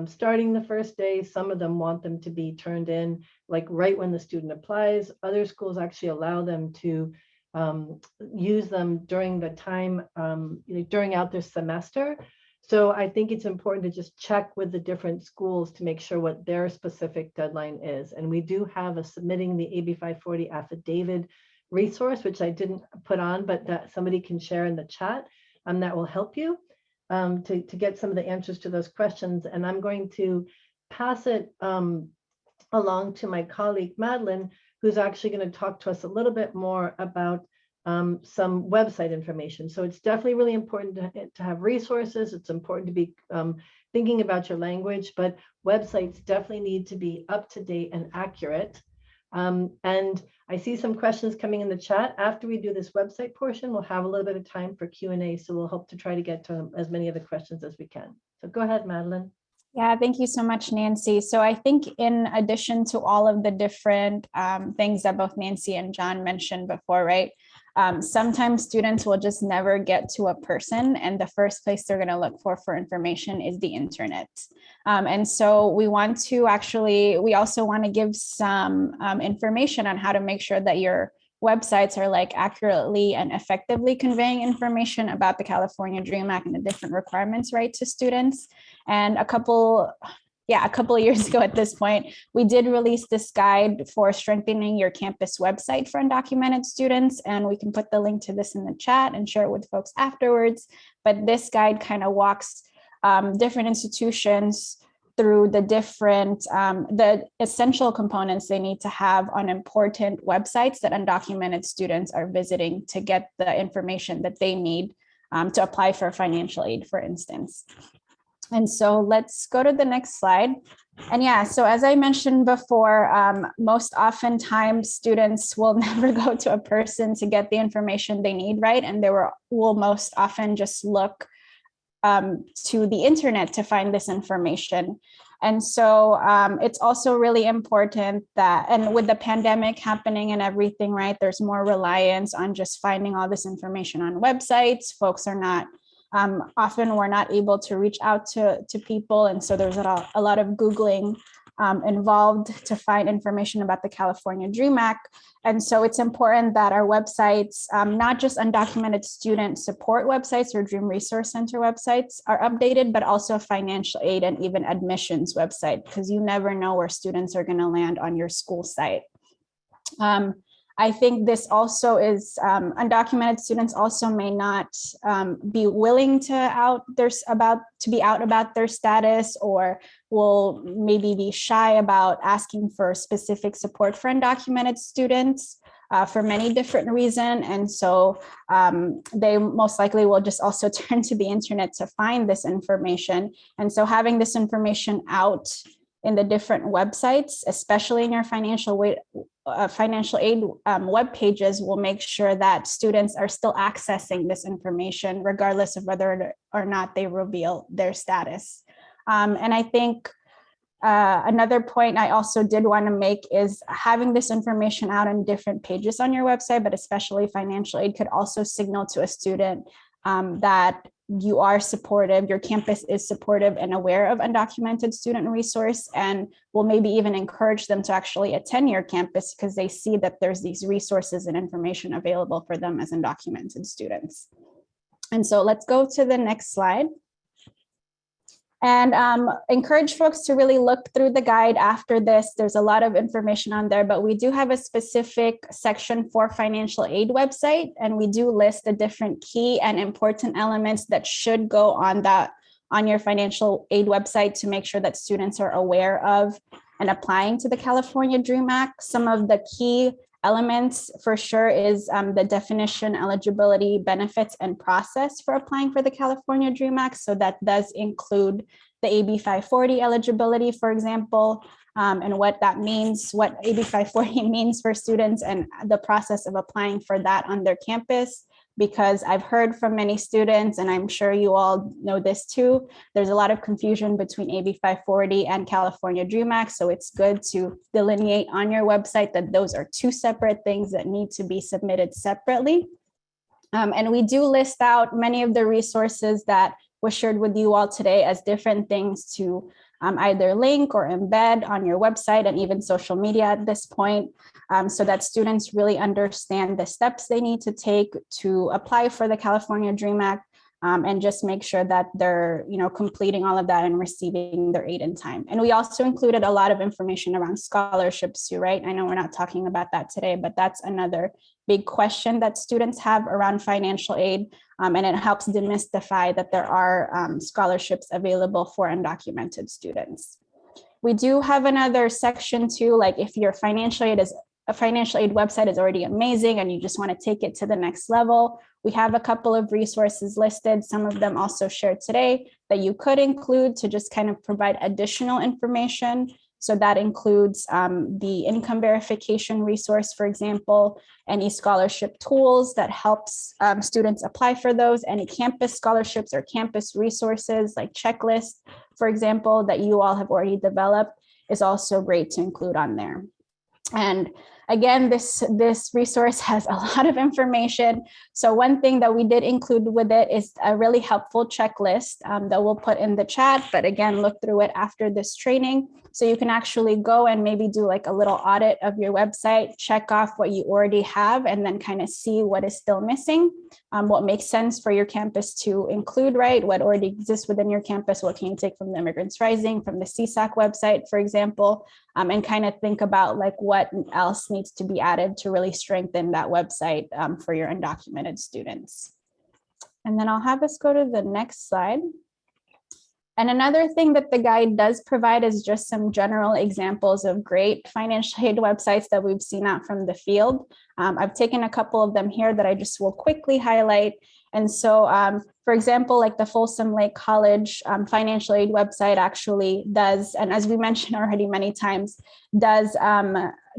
starting the first day. Some of them want them to be turned in like right when the student applies. Other schools actually allow them to use them during the time, during out their semester. So I think it's important to just check with the different schools to make sure what their specific deadline is. And we do have a submitting the Ab540 affidavit resource, which I didn't put on, but that somebody can share in the chat, that will help you to get some of the answers to those questions. And I'm going to pass it along to my colleague, Madeline, who's actually going to talk to us a little bit more about some website information. So it's definitely really important to have resources. It's important to be thinking about your language, but websites definitely need to be up to date and accurate. And I see some questions coming in the chat. After we do this website portion, we'll have a little bit of time for Q&A. So we'll hope to try to get to as many of the questions as we can. So go ahead, Madeline. Yeah, thank you so much, Nancy. So I think in addition to all of the different things that both Nancy and John mentioned before, right? Sometimes students will just never get to a person, and the first place they're going to look for information is the internet. And so we also want to give some information on how to make sure that your websites are like accurately and effectively conveying information about the California Dream Act and the different requirements, right, to students. And a couple of years ago at this point, we did release this guide for strengthening your campus website for undocumented students. And we can put the link to this in the chat and share it with folks afterwards. But this guide kind of walks different institutions through the different, the essential components they need to have on important websites that undocumented students are visiting to get the information that they need to apply for financial aid, for instance. And so let's go to the next slide. And yeah, so as I mentioned before, most oftentimes students will never go to a person to get the information they need, right? And they will most often just look to the internet to find this information. And so it's also really important that, and with the pandemic happening and everything, right, there's more reliance on just finding all this information on websites. Folks are not, often we're not able to reach out to people. And so there's a lot of Googling involved to find information about the California Dream Act. And so it's important that our websites, not just undocumented student support websites or Dream Resource Center websites are updated, but also financial aid and even admissions website, because you never know where students are going to land on your school site. I think this also is undocumented students also may not be willing to be out about their status, or will maybe be shy about asking for specific support for undocumented students for many different reasons. And so they most likely will just also turn to the internet to find this information. And so having this information out in the different websites, especially in your financial aid web pages, will make sure that students are still accessing this information, regardless of whether or not they reveal their status. And I think another point I also did want to make is having this information out on different pages on your website, but especially financial aid, could also signal to a student that you are supportive, your campus is supportive and aware of undocumented student resource, and will maybe even encourage them to actually attend your campus because they see that there's these resources and information available for them as undocumented students. And so let's go to the next slide. And encourage folks to really look through the guide after this. There's a lot of information on there, but we do have a specific section for financial aid website, and we do list the different key and important elements that should go on your financial aid website to make sure that students are aware of and applying to the California Dream Act. Some of the key elements for sure is the definition, eligibility, benefits, and process for applying for the California Dream Act. So that does include the Ab540 eligibility, for example, and what that means, what Ab540 means for students, and the process of applying for that on their campus. Because I've heard from many students, and I'm sure you all know this too, there's a lot of confusion between Ab540 and California Dream Act. So it's good to delineate on your website that those are two separate things that need to be submitted separately. And we do list out many of the resources that was shared with you all today as different things to either link or embed on your website and even social media at this point, so that students really understand the steps they need to take to apply for the California Dream Act, and just make sure that they're completing all of that and receiving their aid in time. And we also included a lot of information around scholarships too, right? I know we're not talking about that today, but that's another big question that students have around financial aid. And it helps demystify that there are scholarships available for undocumented students. We do have another section too, like if your financial aid website is already amazing and you just want to take it to the next level, we have a couple of resources listed, some of them also shared today, that you could include to just kind of provide additional information. So that includes the income verification resource, for example, any scholarship tools that helps students apply for those, any campus scholarships or campus resources like checklists, for example, that you all have already developed is also great to include on there. And Again, this resource has a lot of information. So one thing that we did include with it is a really helpful checklist that we'll put in the chat, but again, look through it after this training. So you can actually go and maybe do like a little audit of your website, check off what you already have, and then kind of see what is still missing, what makes sense for your campus to include, right? What already exists within your campus, what can you take from the Immigrants Rising, from the CSAC website, for example, and kind of think about like what else needs to be added to really strengthen that website for your undocumented students. And then I'll have us go to the next slide. And another thing that the guide does provide is just some general examples of great financial aid websites that we've seen out from the field. I've taken a couple of them here that I just will quickly highlight. And so, for example, like the Folsom Lake College financial aid website actually does, and as we mentioned already many times, does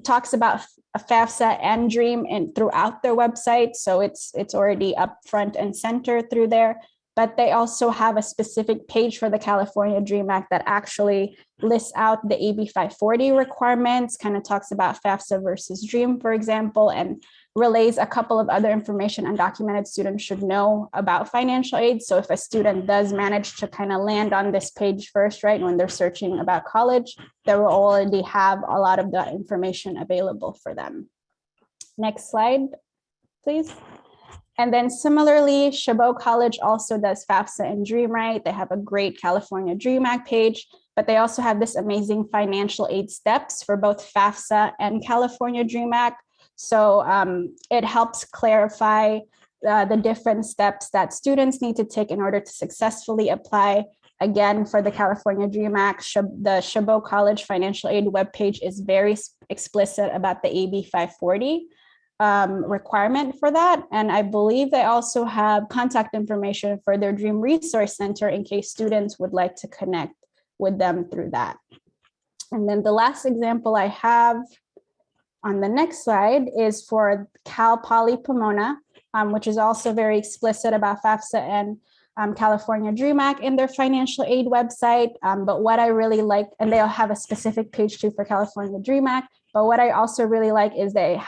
talks about FAFSA and Dream and throughout their website. So it's already up front and center through there. But they also have a specific page for the California Dream Act that actually lists out the AB540 requirements, kind of talks about FAFSA versus Dream, for example, and relays a couple of other information undocumented students should know about financial aid. So if a student does manage to kind of land on this page first, right, when they're searching about college, they will already have a lot of that information available for them. Next slide, please. And then similarly, Chabot College also does FAFSA and Dream, right? They have a great California Dream Act page, but they also have this amazing financial aid steps for both FAFSA and California Dream Act. So it helps clarify the different steps that students need to take in order to successfully apply. Again, for the California Dream Act, the Chabot College financial aid webpage is very explicit about the AB 540 requirement for that. And I believe they also have contact information for their Dream Resource Center in case students would like to connect with them through that. And then the last example I have on the next slide is for Cal Poly Pomona, which is also very explicit about FAFSA and California Dream Act in their financial aid website. But what I really like, and they'll have a specific page too for California Dream Act, but what I also really like is they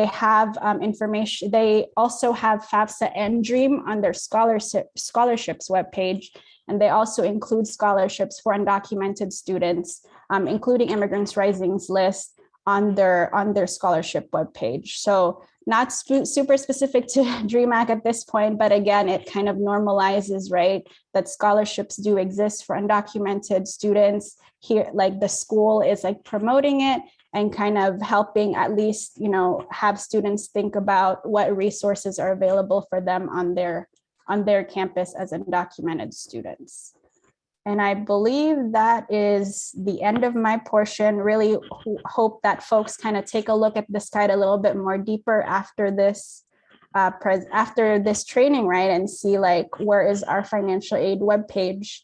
have information. They also have FAFSA and Dream on their scholarships webpage, and they also include scholarships for undocumented students, including Immigrants Rising's list on their scholarship webpage. So not super specific to Dream Act at this point, but again, it kind of normalizes, right, that scholarships do exist for undocumented students here. Like the school is like promoting it and kind of helping at least, you know, have students think about what resources are available for them on their campus as undocumented students. And I believe that is the end of my portion. Really hope that folks kind of take a look at this guide a little bit more deeper after this training, right? And see like, where is our financial aid webpage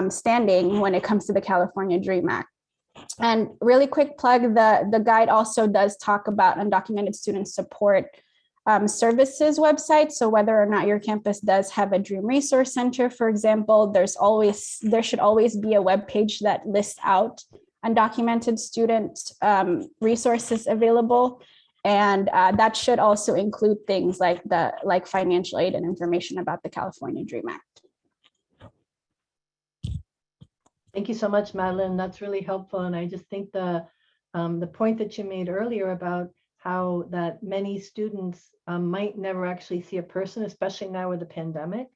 standing when it comes to the California Dream Act. And really quick plug, the guide also does talk about undocumented student support services website. So whether or not your campus does have a Dream Resource Center, for example, there should always be a web page that lists out undocumented student resources available. And that should also include things like financial aid and information about the California Dream Act. Thank you so much, Madeline. That's really helpful. And I just think the point that you made earlier about how that many students might never actually see a person, especially now with the pandemic,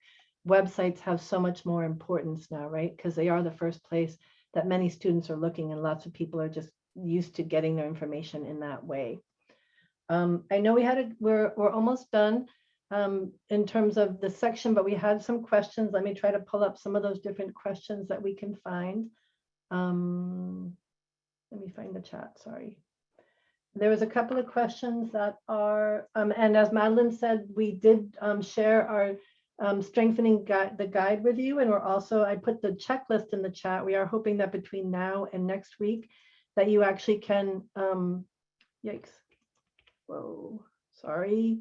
websites have so much more importance now, right? Because they are the first place that many students are looking, and lots of people are just used to getting their information in that way. I know we're almost done in terms of the section, but we had some questions. Let me try to pull up some of those different questions that we can find. Let me find the chat, sorry. There was a couple of questions that are, and as Madeline said, we did share our strengthening the guide with you, and we're also, I put the checklist in the chat. We are hoping that between now and next week that you actually can, yikes, whoa, sorry.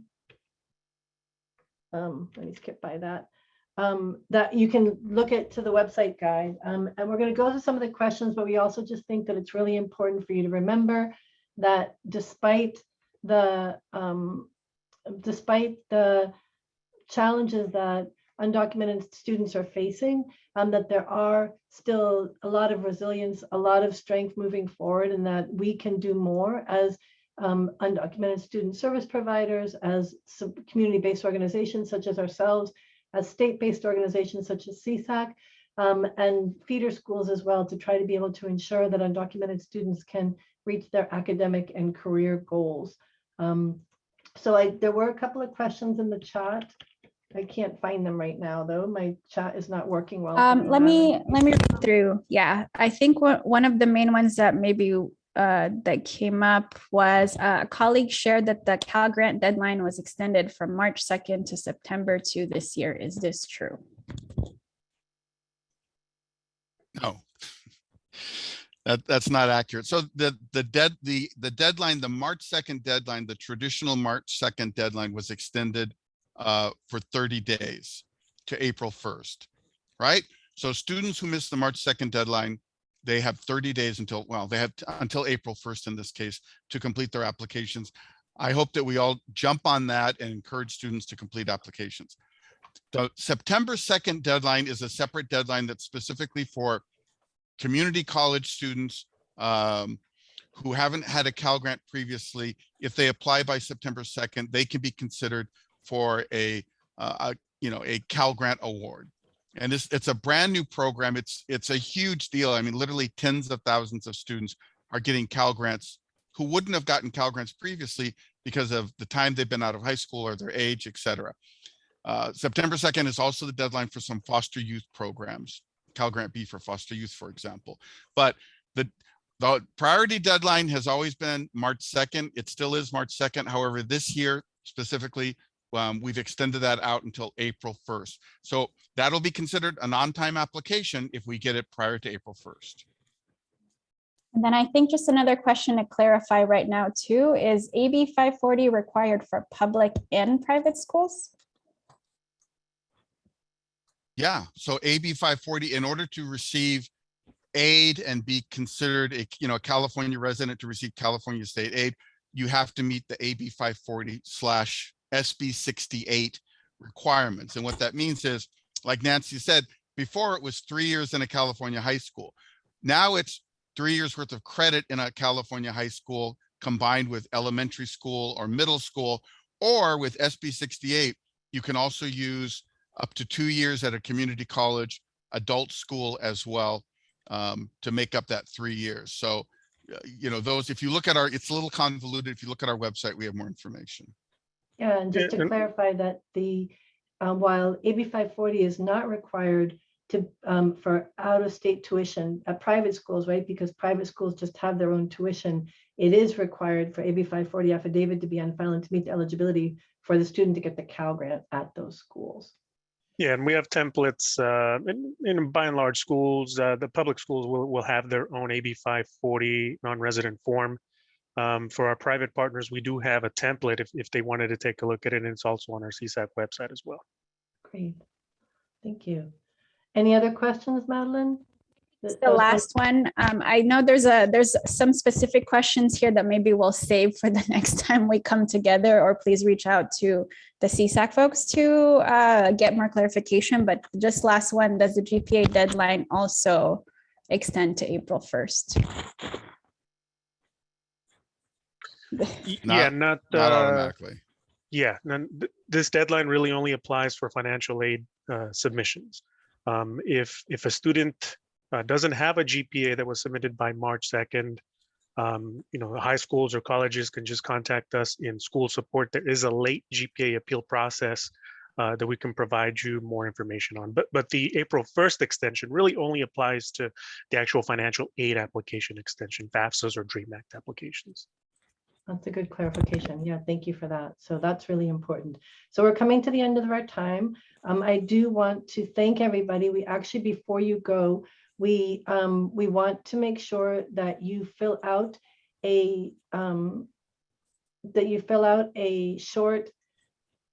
Let me skip by that. That you can look to the website guide. And we're going to go to some of the questions, but we also just think that it's really important for you to remember that despite the challenges that undocumented students are facing, that there are still a lot of resilience, a lot of strength moving forward, and that we can do more as undocumented student service providers, as community-based organizations such as ourselves, as state-based organizations such as CSAC, and feeder schools as well, to try to be able to ensure that undocumented students can reach their academic and career goals. There were a couple of questions in the chat. I can't find them right now, though. My chat is not working well. Let me read through. Yeah, I think one of the main ones that maybe that came up was a colleague shared that the Cal Grant deadline was extended from March 2nd to September 2 this year. Is this true? No, that's not accurate. So the deadline, the March 2nd deadline, the traditional March 2nd deadline was extended for 30 days to April 1st, right? So students who miss the March 2nd deadline, they have 30 days until, well, they have until April 1st in this case to complete their applications. I hope that we all jump on that and encourage students to complete applications. The September 2nd deadline is a separate deadline that's specifically for community college students who haven't had a Cal Grant previously. If they apply by September 2nd, they can be considered for a Cal Grant award. And it's a brand new program. It's a huge deal. I mean, literally tens of thousands of students are getting Cal Grants who wouldn't have gotten Cal Grants previously because of the time they've been out of high school or their age, et cetera. September 2nd is also the deadline for some foster youth programs, Cal Grant B for foster youth, for example. But the priority deadline has always been March 2nd. It still is March 2nd. However, this year specifically, we've extended that out until April 1st. So that'll be considered an on-time application if we get it prior to April 1st. And then I think just another question to clarify right now too, is AB 540 required for public and private schools? Yeah, so AB 540, in order to receive aid and be considered a California resident to receive California state aid, you have to meet the AB 540/SB 68 requirements. And what that means is, like Nancy said, before it was 3 years in a California high school. Now it's 3 years worth of credit in a California high school combined with elementary school or middle school, or with SB 68, you can also use up to 2 years at a community college, adult school as well, to make up that 3 years. So, those, if you look at it's a little convoluted. If you look at our website, we have more information. Yeah, and just to clarify that while AB 540 is not required for out-of-state tuition at private schools, right? Because private schools just have their own tuition. It is required for AB 540 affidavit to be on file and to meet the eligibility for the student to get the Cal Grant at those schools. Yeah, and we have templates in by and large schools. The public schools will have their own AB 540 non-resident form. For our private partners, we do have a template if they wanted to take a look at it, and it's also on our CSAC website as well. Great, thank you. Any other questions, Madeline? The last one. I know there's some specific questions here that maybe we'll save for the next time we come together, or please reach out to the CSAC folks to get more clarification. But just last one, does the GPA deadline also extend to April 1st? Not automatically. Yeah, this deadline really only applies for financial aid submissions. If a student doesn't have a GPA that was submitted by March 2nd, high schools or colleges can just contact us in school support. There is a late GPA appeal process that we can provide you more information on. But the April 1st extension really only applies to the actual financial aid application extension, FAFSAs or Dream Act applications. That's a good clarification. Yeah, thank you for that. So that's really important. So we're coming to the end of our time. I do want to thank everybody. We actually, before you go, we want to make sure that you fill out a short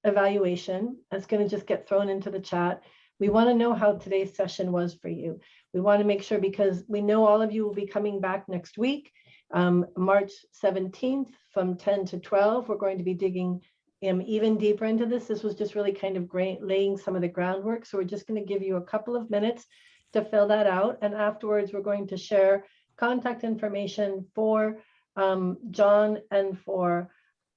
evaluation. That's going to just get thrown into the chat. We want to know how today's session was for you. We want to make sure, because we know all of you will be coming back next week. March 17th from 10 to 12, we're going to be digging even deeper into this. This was just really kind of laying some of the groundwork. So we're just going to give you a couple of minutes to fill that out. And afterwards, we're going to share contact information for John and for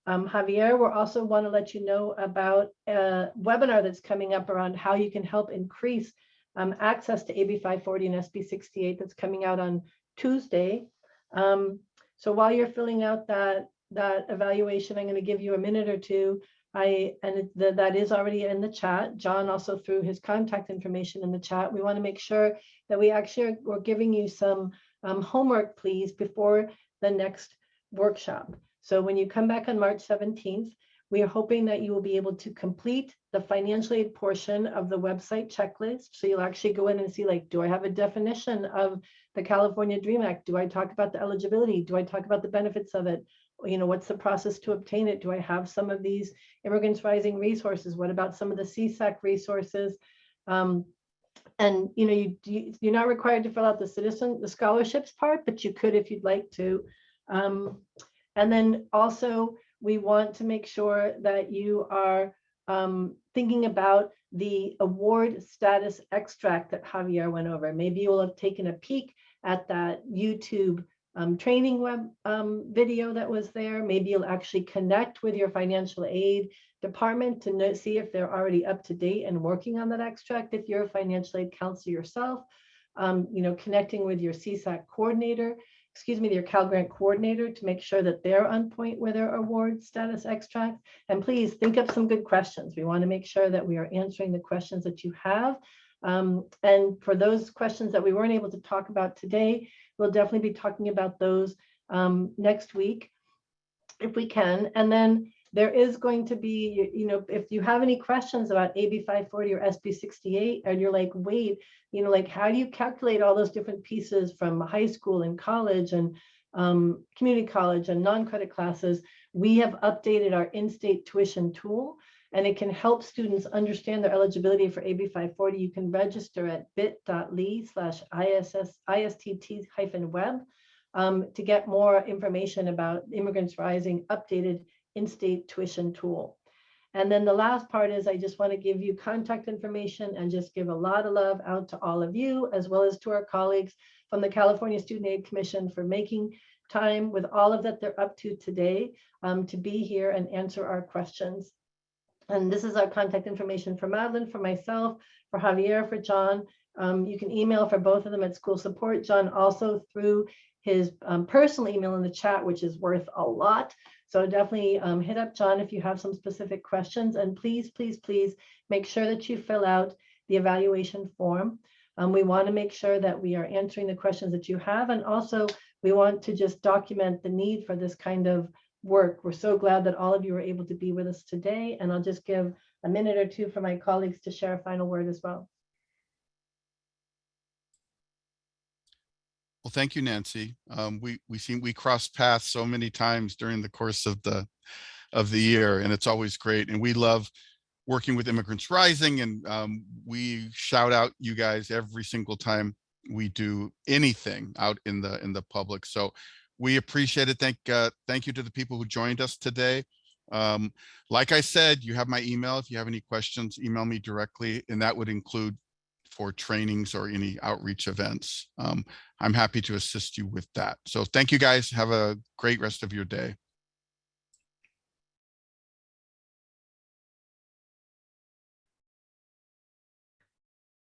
Javier. We're also want to let you know about a webinar that's coming up around how you can help increase access to AB540 and SB68 that's coming out on Tuesday. So while you're filling out that evaluation, I'm going to give you a minute or two. That is already in the chat. John also threw his contact information in the chat. We want to make sure that we're giving you some homework, please, before the next workshop. So when you come back on March 17th, we are hoping that you will be able to complete the financial aid portion of the website checklist. So you'll actually go in and see, like, do I have a definition of the California Dream Act? Do I talk about the eligibility? Do I talk about the benefits of it? You know, what's the process to obtain it? Do I have some of these Immigrants Rising resources? What about some of the CSAC resources? And you know, you're not required to fill out the scholarships part, but you could if you'd like to. And then also, we want to make sure that you are thinking about the award status extract that Javier went over. Maybe you will have taken a peek at that YouTube training web video that was there. Maybe you'll actually connect with your financial aid department to see if they're already up to date and working on that extract. If you're a financial aid counselor yourself, you know, connecting with your CSAC coordinator, your Cal Grant coordinator to make sure that they're on point with their award status extract. And please think up some good questions. We want to make sure that we are answering the questions that you have. And for those questions that we weren't able to talk about today, we'll definitely be talking about those next week if we can. And then there is going to be, you know, if you have any questions about AB540 or SB68, and you're like, wait, you know, like, how do you calculate all those different pieces from high school and college and community college and non-credit classes? We have updated our in-state tuition tool, and it can help students understand their eligibility for AB540. You can register at bit.ly/ISTT-web to get more information about Immigrants Rising updated in-state tuition tool. And then the last part is I just want to give you contact information and just give a lot of love out to all of you, as well as to our colleagues from the California Student Aid Commission for making time with all of that they're up to today to be here and answer our questions. And this is our contact information for Madeline, for myself, for Javier, for John. You can email for both of them at school support. John also threw his personal email in the chat, which is worth a lot. So definitely hit up John if you have some specific questions. And please, please, please make sure that you fill out the evaluation form. We want to make sure that we are answering the questions that you have. And also, we want to just document the need for this kind of work. We're so glad that all of you were able to be with us today. And I'll just give a minute or two for my colleagues to share a final word as well. Well, thank you, Nancy. We crossed paths so many times during the course of the year, and it's always great. And we love working with Immigrants Rising, and we shout out you guys every single time we do anything out in the public. So we appreciate it. Thank you to the people who joined us today. Like I said, you have my email. If you have any questions, email me directly, and that would include for trainings or any outreach events. I'm happy to assist you with that. So thank you guys. Have a great rest of your day.